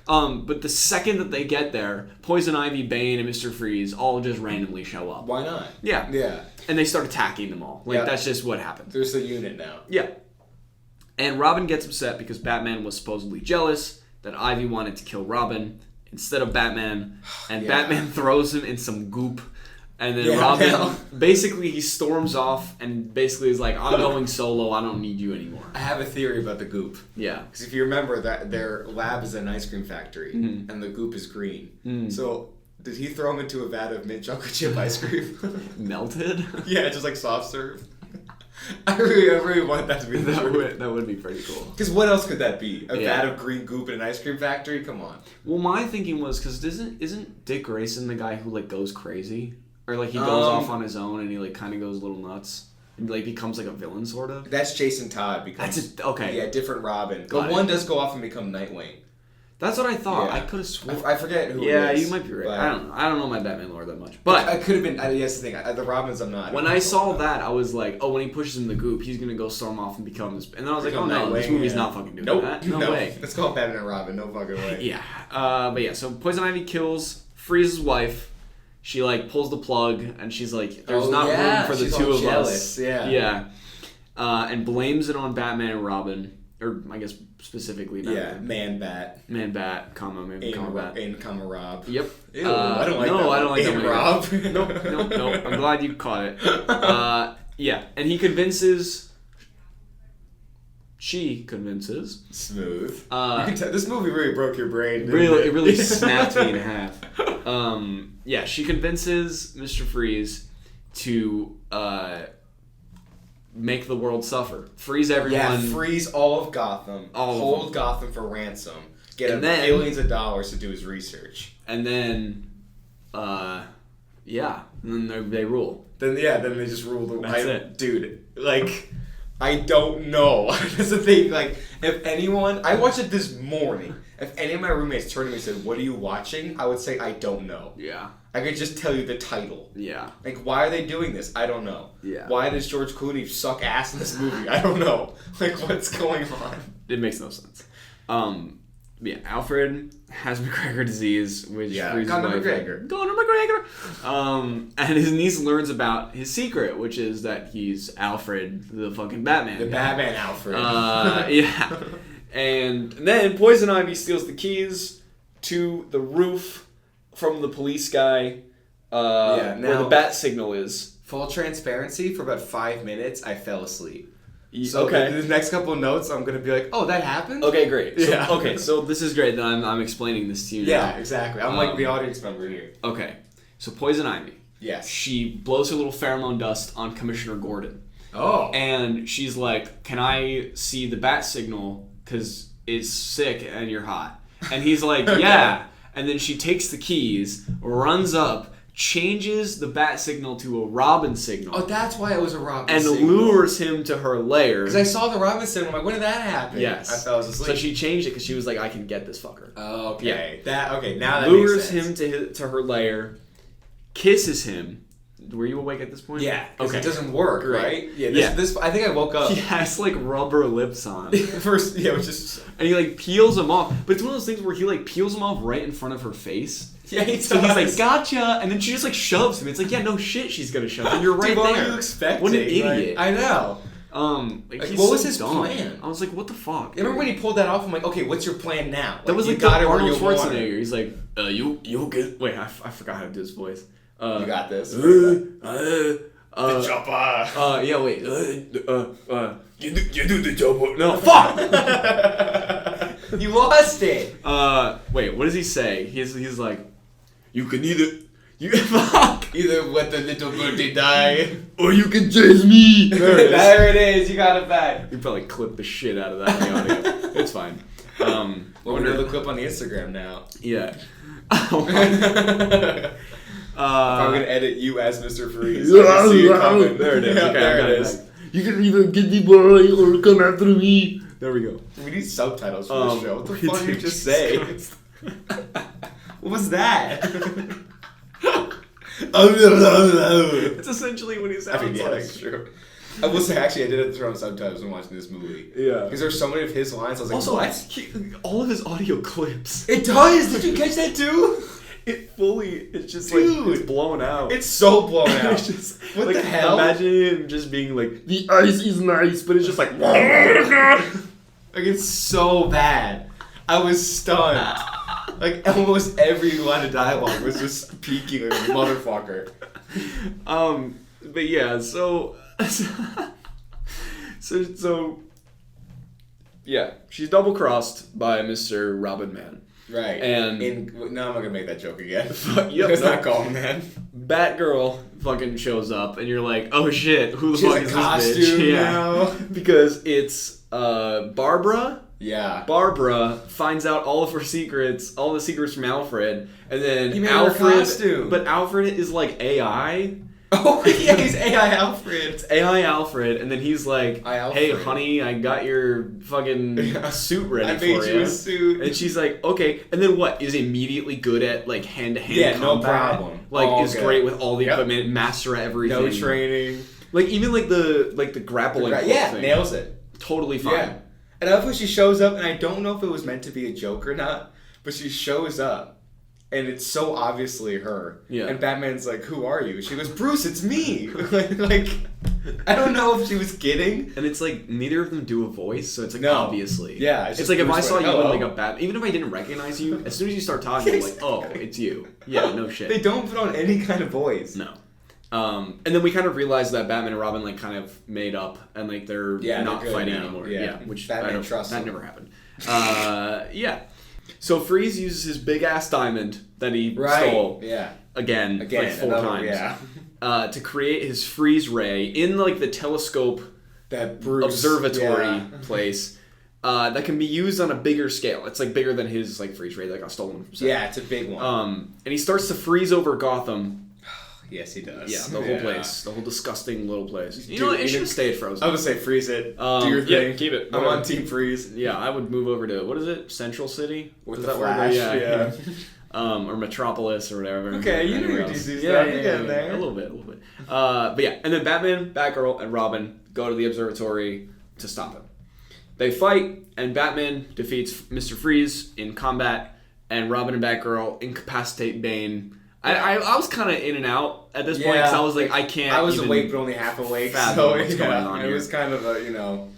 But the second that they get there, Poison Ivy, Bane, and Mr. Freeze all just randomly show up. Why not? Yeah. Yeah. And they start attacking them all. That's just what happens. There's a unit now. Yeah. And Robin gets upset because Batman was supposedly jealous that Ivy wanted to kill Robin instead of Batman. And Batman throws him in some goop. And then Robin, basically he storms off and basically is like, I'm going solo, I don't need you anymore. I have a theory about the goop. Yeah. Because if you remember, that their lab is an ice cream factory, and the goop is green. So did he throw him into a vat of mint chocolate chip ice cream? Melted? Yeah, just like soft serve. I really want that to be the truth. That would be pretty cool. Because what else could that be? A vat of green goop in an ice cream factory? Come on. Well, my thinking was, because isn't Dick Grayson the guy who like goes crazy? Or like he goes off on his own and he like kind of goes a little nuts? And like becomes like a villain sort of? That's Jason Todd. Okay. Yeah, different Robin. But one does go off and become Nightwing. That's what I thought. Yeah. I could have sworn. I forget who it is. Yeah, you might be right. I don't know. I don't know my Batman lore that much. But I could have been. That's the thing. The Robins, I'm not. When I saw that, I was like, oh, when he pushes in the goop, he's gonna go storm off and become this. And then I was like, oh no, this movie's not fucking doing that. No way. Let's call it Batman and Robin. No fucking way. Yeah. But yeah, so Poison Ivy kills Freeze's wife. She like pulls the plug and she's like, there's not room for the two of us. Yeah. Yeah. And blames it on Batman and Robin. Or I guess specifically Batman. Yeah, Man-Bat. Man-Bat, maybe comma-Bat. Comma Rob. Yep. Ew, I don't like that. No, I don't like that. Rob. No. I'm glad you caught it. Yeah, and he convinces... She convinces... Smooth. You can tell, this movie really broke your brain, It really snapped me in half. Yeah, she convinces Mr. Freeze to... make the world suffer. Freeze everyone. Yeah, freeze all of Gotham. Hold Gotham for ransom. Get him billions of dollars to do his research. And then, and then they rule. Then they just rule the world. That's it. Dude, like, I don't know. That's the thing. Like, if anyone... I watched it this morning. If any of my roommates turned to me and said, what are you watching? I would say, I don't know. Yeah. I could just tell you the title. Yeah. Like, why are they doing this? I don't know. Yeah. Why does George Clooney suck ass in this movie? I don't know. Like, what's going on? It makes no sense. Yeah, Alfred has McGregor disease, which freezes Conor wife. McGregor. Conor McGregor. And his niece learns about his secret, which is that he's Alfred, the fucking Batman. The Batman Alfred. Yeah. And then Poison Ivy steals the keys to the roof from the police guy where the bat signal is. Full transparency, for about 5 minutes, I fell asleep. So the next couple of notes, I'm going to be like, oh, that happened? Okay, great. So, so this is great that I'm explaining this to you now. Yeah, exactly. I'm like the audience member here. Okay. So Poison Ivy. Yes. She blows her little pheromone dust on Commissioner Gordon. Oh. And she's like, can I see the bat signal? Because it's sick and you're hot. And he's like, yeah. And then she takes the keys, runs up, changes the bat signal to a Robin signal. Oh, that's why it was a Robin and signal. lures him to her lair. Because I saw the Robin signal. I'm like, when did that happen? Yes. I fell asleep. So she changed it because she was like, I can get this fucker. Oh, okay. Yeah. Now that lures makes sense. him to her lair, kisses him. Were you awake at this point? Yeah. Okay. It doesn't work, right? Yeah. This. I think I woke up. He has like rubber lips on. First, which is. And he like peels them off. But it's one of those things where he like peels them off right in front of her face. Yeah, he does. So he's like, gotcha. And then she just like shoves him. It's like, yeah, no shit, she's gonna shove him. You're right Dude, there. what were you expecting? What an idiot. I know. He's what was so his dumb. plan? I was like, what the fuck? Remember when he pulled that off? I'm like, okay, what's your plan now? That was you like got the it where Arnold you want it. Schwarzenegger. He's like, you get. Wait, I forgot how to do his voice. You got this. The chopper. Yeah, wait. You do the job. No, fuck! You lost it. Wait, what does he say? He's like, you can either let the little birdie die, or you can chase me. There it is. You got it back. You probably clip the shit out of that in the audio. It's fine. Well, we know the clip on the Instagram now. Yeah. I'm gonna edit you as Mr. Freeze. I can see it coming. There it is. Yeah, Okay, there I got it it is. You can either get the boy or come after me. There we go. We need subtitles for the show. What the fuck did you just say? What was that? It's essentially what he sounds like. That's true. I will say, actually, I did throw on subtitles when watching this movie. Yeah. Because there's so many of his lines, I was like, Also, what? all of his audio clips. It does! Did you catch that too? It's just Dude, like, it's blown out. It's so blown out. It's just, what like, the hell? Imagine him just being like, the ice is nice, but it's just like, like, it's so bad. I was stunned. Like, almost every line of dialogue was just peaking like a motherfucker. But yeah, so yeah, she's double crossed by Mr. Robin Man. Right. And no, I'm not gonna make that joke again. Yep, Let's not call him that. Batgirl fucking shows up, and you're like, oh shit, who the She's fuck a is costume this bitch? now. Because it's Barbara. Yeah. Barbara finds out all of her secrets, all the secrets from Alfred, and then He made her Alfred. costume. But Alfred is like AI. Oh yeah, he's AI Alfred. It's AI Alfred, and then he's like, "Hey, honey, I got your fucking suit ready I for made you a suit." And she's like, "Okay." And then what? Is immediately good at like hand-to-hand Yeah, combat. no problem. Like is good. great with all the equipment, master at everything. No training. Like even like the grappling. Yeah, thing. nails it. Totally fine. Yeah. And I love when she shows up, and I don't know if it was meant to be a joke or not, but she shows up. And it's so obviously her. Yeah. And Batman's like, who are you? She goes, Bruce, it's me. like, I don't know if she was kidding. And it's like, neither of them do a voice, so it's like, No. obviously. Yeah. It's like if I saw you Hello. in like a Bat, even if I didn't recognize you, as soon as you start talking, I'm like, oh, it's you. Yeah, no shit. They don't put on any kind of voice. No. And then we kind of realized that Batman and Robin like kind of made up and like they're not they're good fighting now. anymore. Yeah, which Batman trusts that them. never happened. Yeah. So Freeze uses his big ass diamond that he stole again like 4 times to create his freeze ray in like the telescope that Bruce observatory place. That can be used on a bigger scale. It's like bigger than his like freeze ray that got stolen from set. Yeah, it's a big one. And he starts to freeze over Gotham. Yes, he does. Yeah, the whole place. The whole disgusting little place. You Dude, know, it should have stayed frozen. I would say freeze it. Do your thing. Yeah, keep it. I'm on Team Freeze. Yeah, I would move over to, what is it? Central City? With the Flash, yeah. Or Metropolis or whatever. Okay, you know your DC stuff. Yeah, You get there. a little bit. But yeah, and then Batman, Batgirl, and Robin go to the observatory to stop him. They fight, and Batman defeats Mr. Freeze in combat, and Robin and Batgirl incapacitate Bane. I was kind of in and out at this point because I was like, I can't. I was awake but only half awake, so what's going on it here. was kind of a whole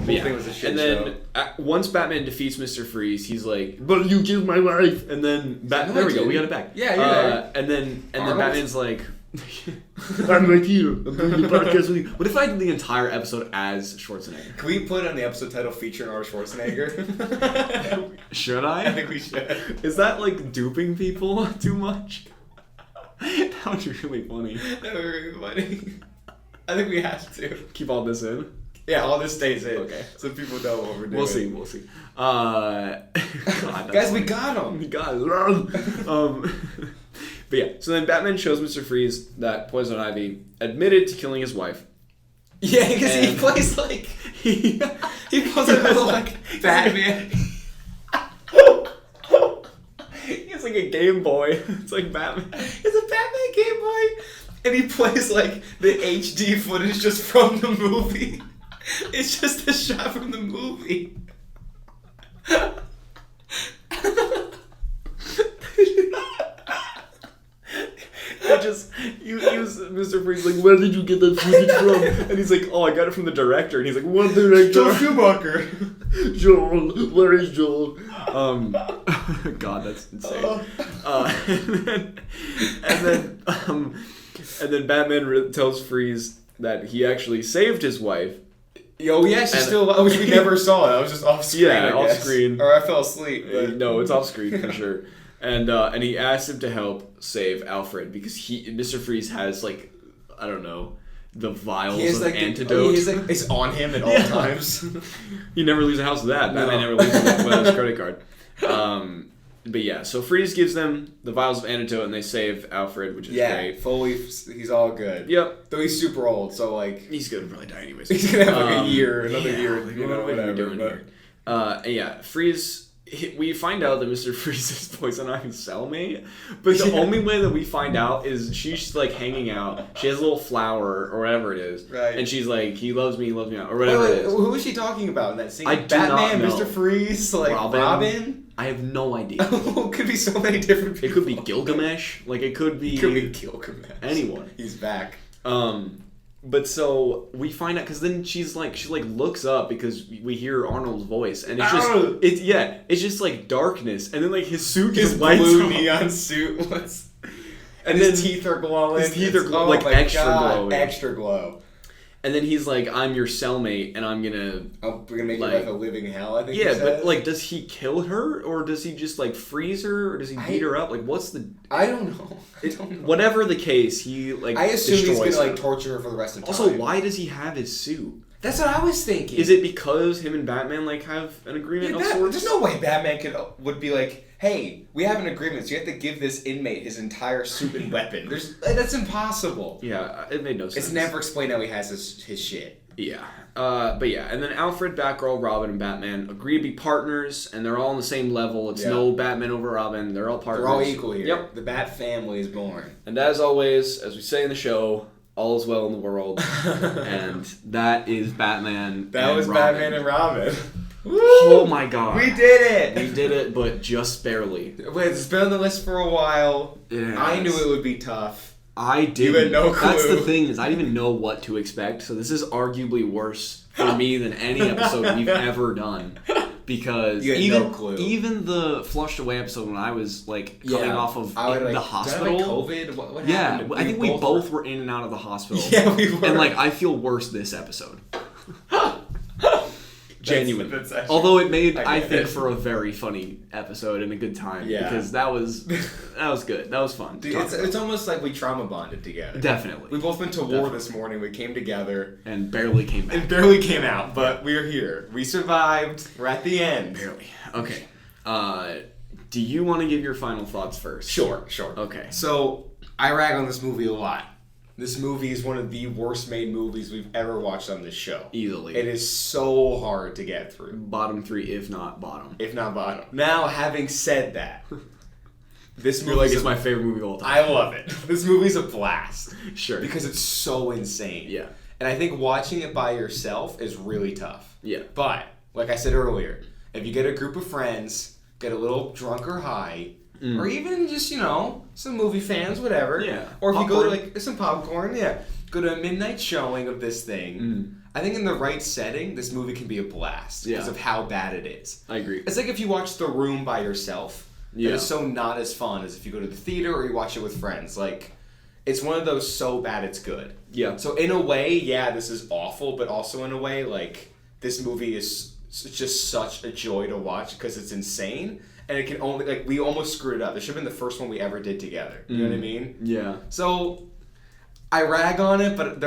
thing was a shit show. Once Batman defeats Mr. Freeze, he's like, "But you killed my wife." And then there we go, we got it back. Yeah, you're there. And then Batman's like, I'm right here. I'm doing the podcast with you. what if I did the entire episode as Schwarzenegger? Can we put on the episode title featuring Arnold Schwarzenegger? Should I? I think we should. Is that like duping people too much? That would be really funny. That would be really funny. I think we have to. Keep all this in. Yeah, all this stays in. Okay. So people know what we're doing. We'll see. God, guys, we got him. We got him. But yeah, so then Batman shows Mr. Freeze that Poison Ivy admitted to killing his wife. Yeah, because he plays like he plays like Batman. It's like a Game Boy. It's like Batman. It's a Batman Game Boy, and he plays like the HD footage just from the movie. It's just a shot from the movie. You Mr. Freeze like, where did you get that footage from? And he's like, oh, I got it from the director. And he's like, what director? Joel Schumacher. Joel, where is Joel? God, that's insane. And then Batman tells Freeze that he actually saved his wife Oh yeah, she's still alive, which we never saw. That was just off screen. Yeah, off screen. Or I fell asleep. But... No, it's off screen for sure. And he asked him to help save Alfred because Mr. Freeze has like, I don't know, the vials of antidote. It's on him at all times. He never leaves the house with that. Batman never leaves without his credit card. But yeah, so Freeze gives them the vials of antidote and they save Alfred, which is great. Fully, he's all good. Yep. Though he's super old, so like... He's gonna probably die anyways. He's gonna have like a year, another year. Like, what are we doing here? Yeah, Freeze... We find out that Mr. Freeze is poison ivy's cellmate, but the only way that we find out is she's like hanging out. She has a little flower or whatever it is, right? And she's like, "He loves me not," or whatever it is. Who is she talking about in that scene? I do not know. Mr. Freeze, like Robin. I have no idea. It could be so many different people. It could be Gilgamesh. Like it could be. Gilgamesh. Anyone. He's back. But so we find out because then she looks up because we hear Arnold's voice and it's just like darkness and then like his suit just lights blue up. Neon suit and his teeth are glowing. His teeth are like extra glowing. Extra glow. And then he's like, "I'm your cellmate, and I'm gonna." We're gonna make your life a living hell. I think. Yeah, but like, does he kill her, or does he just like freeze her, or does he beat her up? Like, what's the? I don't know. Whatever the case, he like. I assume he's gonna like torture her for the rest of the time. Also, why does he have his suit? That's what I was thinking. Is it because him and Batman like have an agreement of sorts? There's no way Batman would be like, "Hey, we have an agreement, so you have to give this inmate his entire suit and weapon." That's impossible. Yeah, it made no sense. It's never explained how he has his shit. Yeah. But yeah, and then Alfred, Batgirl, Robin, and Batman agree to be partners, and they're all on the same level. It's no Batman over Robin. They're all partners. They're all equal here. Yep. The Bat family is born. And as always, as we say in the show, all is well in the world. And that is Batman That was Robin. Batman and Robin. Woo! Oh my god. We did it! We did it, but just barely. Wait, it's been on the list for a while. Yes. I knew it would be tough. I didn't. You had no clue. That's the thing, is I didn't even know what to expect, so this is arguably worse for me than any episode we've ever done. Because even the Flushed Away episode when I was like coming off of the hospital. Did I COVID? What happened? I think we both were in and out of the hospital. Yeah, we were. And like I feel worse this episode. Genuine. That's actually, although it made, I think, for a very funny episode and a good time. Yeah. Because that was good. That was fun. Dude, it's almost like we trauma bonded together. Definitely. We both went to war this morning. We came together. And barely came back. And barely came out, but we're here. We survived. We're at the end. Barely. Okay. Do you want to give your final thoughts first? Sure. Okay. So, I rag on this movie a lot. This movie is one of the worst made movies we've ever watched on this show. Easily. It is so hard to get through. Bottom 3, if not bottom. Now, having said that, this movie it's my favorite movie of all time. I love it. This movie's a blast. Sure. Because it's so insane. Yeah. And I think watching it by yourself is really tough. Yeah. But, like I said earlier, if you get a group of friends, get a little drunk or high, or even just, some movie fans, whatever. Yeah. Or if you go to, some popcorn, go to a midnight showing of this thing. I think in the right setting, this movie can be a blast because of how bad it is. I agree. It's like if you watch The Room by yourself. Yeah. It's so not as fun as if you go to the theater or you watch it with friends. Like, it's one of those so bad it's good. Yeah. So in a way, this is awful, but also in a way, like, this movie is just such a joy to watch because it's insane. And it can only, like, we almost screwed it up. It should have been the first one we ever did together. You know what I mean? Yeah. So, I rag on it, but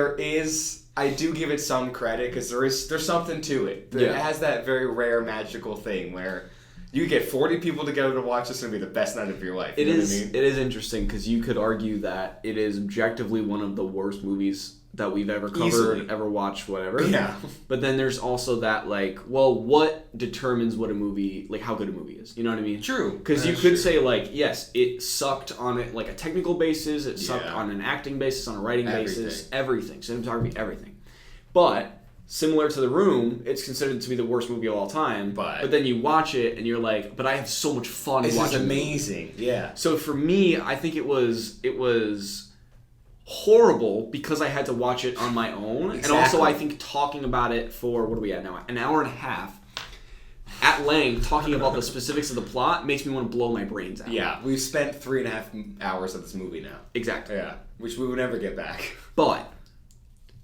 I do give it some credit because there's something to it. It has that very rare magical thing where you get 40 people together to watch this and it'll be the best night of your life. It is interesting because you could argue that it is objectively one of the worst movies that we've ever covered, ever watched, whatever. Yeah. But then there's also that, like, well, what determines what a movie, like, how good a movie is? You know what I mean? True. Because you could say, like, yes, it sucked on it, like, a technical basis, it sucked on an acting basis, on a writing basis, everything. Cinematography, everything. But similar to The Room, it's considered to be the worst movie of all time. But then you watch it and you're like, but I have so much fun watching it. This is amazing. Yeah. So for me, I think it was horrible because I had to watch it on my own. Exactly. And also I think talking about it for, what are we at now? An hour and a half at length, talking about the specifics of the plot makes me want to blow my brains out. Yeah, we've spent 3.5 hours of this movie now. Exactly. Yeah, which we would never get back. But,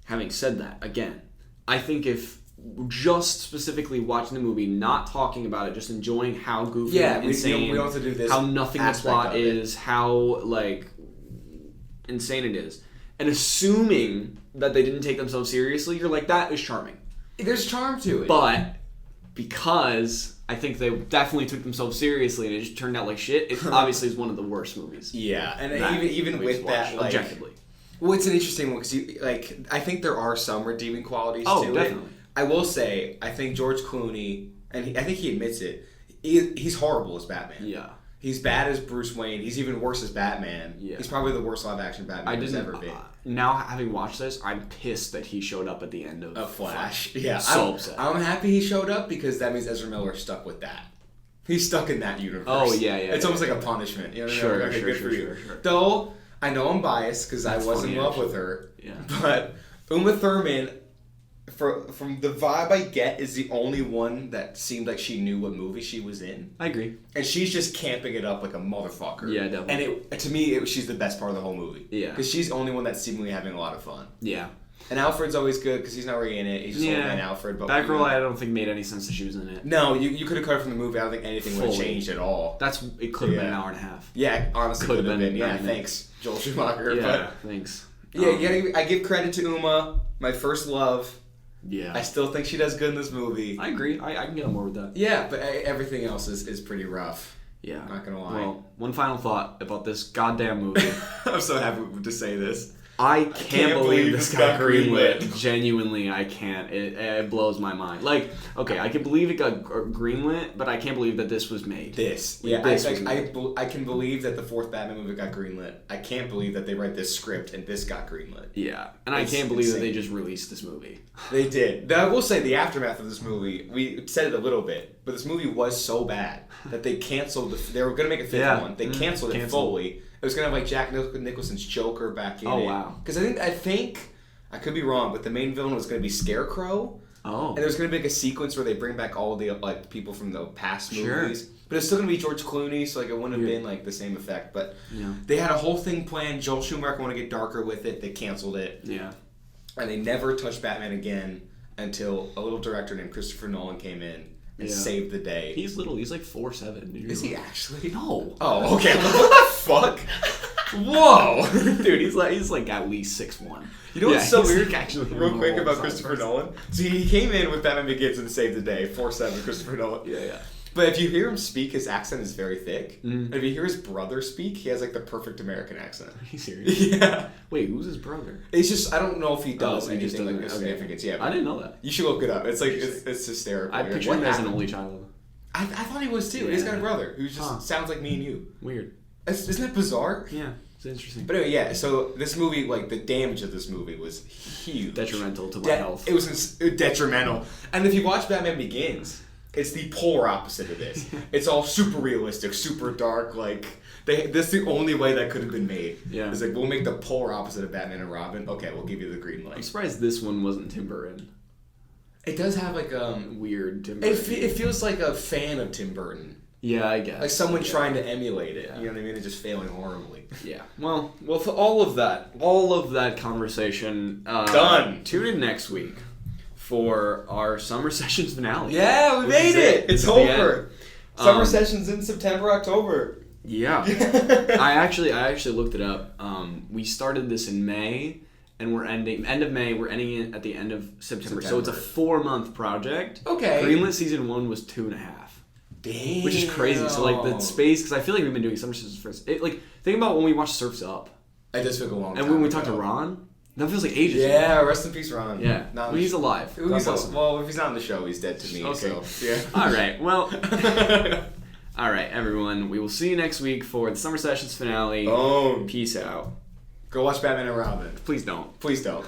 having said that, again, I think if just specifically watching the movie, not talking about it, just enjoying how goofy and insane, we don't have to do this how nothing the aspect plot of it. is, how like insane it is, and assuming that they didn't take themselves seriously, you're like, that is charming. There's charm to it. But because I think they definitely took themselves seriously and it just turned out like shit, it obviously is one of the worst movies. Yeah, and that even we've with that, watched, like, objectively. well, it's an interesting one because I think there are some redeeming qualities to definitely. it. I will say, I think George Clooney, and I think he admits it, he's horrible as Batman. Yeah. He's bad as Bruce Wayne. He's even worse as Batman. Yeah. He's probably the worst live-action Batman there's ever been. Now, having watched this, I'm pissed that he showed up at the end of A Flash. Yeah, So upset. I'm happy he showed up because that means Ezra Miller stuck with that. He's stuck in that universe. Oh, yeah. It's almost like a punishment. You know what I mean? Okay, good for you. Sure. Though, I know I'm biased because I was funny, in love actually. with her. Yeah. But Uma Thurman, from the vibe I get, is the only one that seemed like she knew what movie she was in. I agree. And she's just camping it up like a motherfucker. Yeah, definitely. And to me, she's the best part of the whole movie. Yeah. Because she's the only one that's seemingly having a lot of fun. Yeah. And Alfred's always good because he's not really in it. He's just old man Alfred. But Batgirl, I don't think made any sense that she was in it. No, you could have cut her from the movie. I don't think anything would have Fully. changed at all. It could have been an hour and a half. Yeah, honestly, Could could have have been been. Yeah, 90 minutes. thanks, Joel Schumacher. Yeah, thanks. But I give credit to Uma, my first love. Yeah. I still think she does good in this movie. I agree. I can get on board with that. Yeah, but everything else is pretty rough. Yeah. Not gonna lie. Well, one final thought about this goddamn movie. I'm so happy to say this. I can't believe this got greenlit. greenlit. Genuinely, I can't. It blows my mind. Like, okay, I can believe it got greenlit, but I can't believe that this was made. I can believe that the fourth Batman movie got greenlit. I can't believe that they write this script and this got greenlit. Yeah, and I can't believe that they just released this movie. They did. I will say the aftermath of this movie, we said it a little bit, but this movie was so bad that they canceled. They were going to make a fifth one. They canceled it fully. It was going to have like Jack Nicholson's Joker back in it. Oh, wow. Because I think, I could be wrong, but the main villain was going to be Scarecrow. Oh. And there was going to be like a sequence where they bring back all the like people from the past movies. But it's still going to be George Clooney, so like it wouldn't have been like the same effect. But they had a whole thing planned. Joel Schumacher wanted to get darker with it. They canceled it. Yeah. And they never touched Batman again until a little director named Christopher Nolan came in and saved the day. He's little. He's like 4'7". Is he actually? No. Oh, okay. What the fuck? Whoa, dude, he's like at least 6'1". You know what's so weird? Actually, real quick about Christopher Nolan. So he came in with Batman Begins and saved the day. 4'7", Christopher Nolan. Yeah. But if you hear him speak, his accent is very thick. Mm. And if you hear his brother speak, he has like the perfect American accent. Are you serious? Yeah. Wait, who's his brother? It's just I don't know if he does he just anything like doesn't- significance. Yeah, I didn't know that. You should look it up. It's like it's hysterical. I You're picture like, him what as an happened? only child. I thought he was too. He's got a brother who just sounds like me and you. Weird. Isn't that bizarre? Yeah, it's interesting. But anyway, yeah. So this movie, like the damage of this movie was huge, Detrimental to my health. It was detrimental. And if you watch Batman Begins, it's the polar opposite of this. It's all super realistic, super dark. Like that's the only way that could have been made. Yeah. It's like we'll make the polar opposite of Batman and Robin. Okay, we'll give you the green light. I'm surprised this one wasn't Tim Burton. It does have like weird Tim Burton. It feels like a fan of Tim Burton. Yeah, I guess. Like someone trying to emulate it. You know what I mean? And just failing horribly. Yeah. Well, for all of that conversation, done. Tune in next week for our summer sessions finale. Yeah, we made it. It's over. Summer sessions in September, October. Yeah. I actually looked it up. We started this in May. And we're ending end of May. We're ending it at the end of September. So it's a 4-month project. Okay. Greenlit season 1 was 2.5. Damn. Which is crazy. So like the space, because I feel like we've been doing summer seasons first. Like think about when we watched Surf's Up. It does feel a long time. And when we talked to Ron, that feels like ages. Yeah, rest in peace, Ron. Yeah. Well, he's alive. Well, if he's not on the show, he's dead to me. Okay. So, yeah. All right. Well. All right, everyone. We will see you next week for the summer sessions finale. Boom. Peace out. Go watch Batman and Robin. Please don't. Please don't.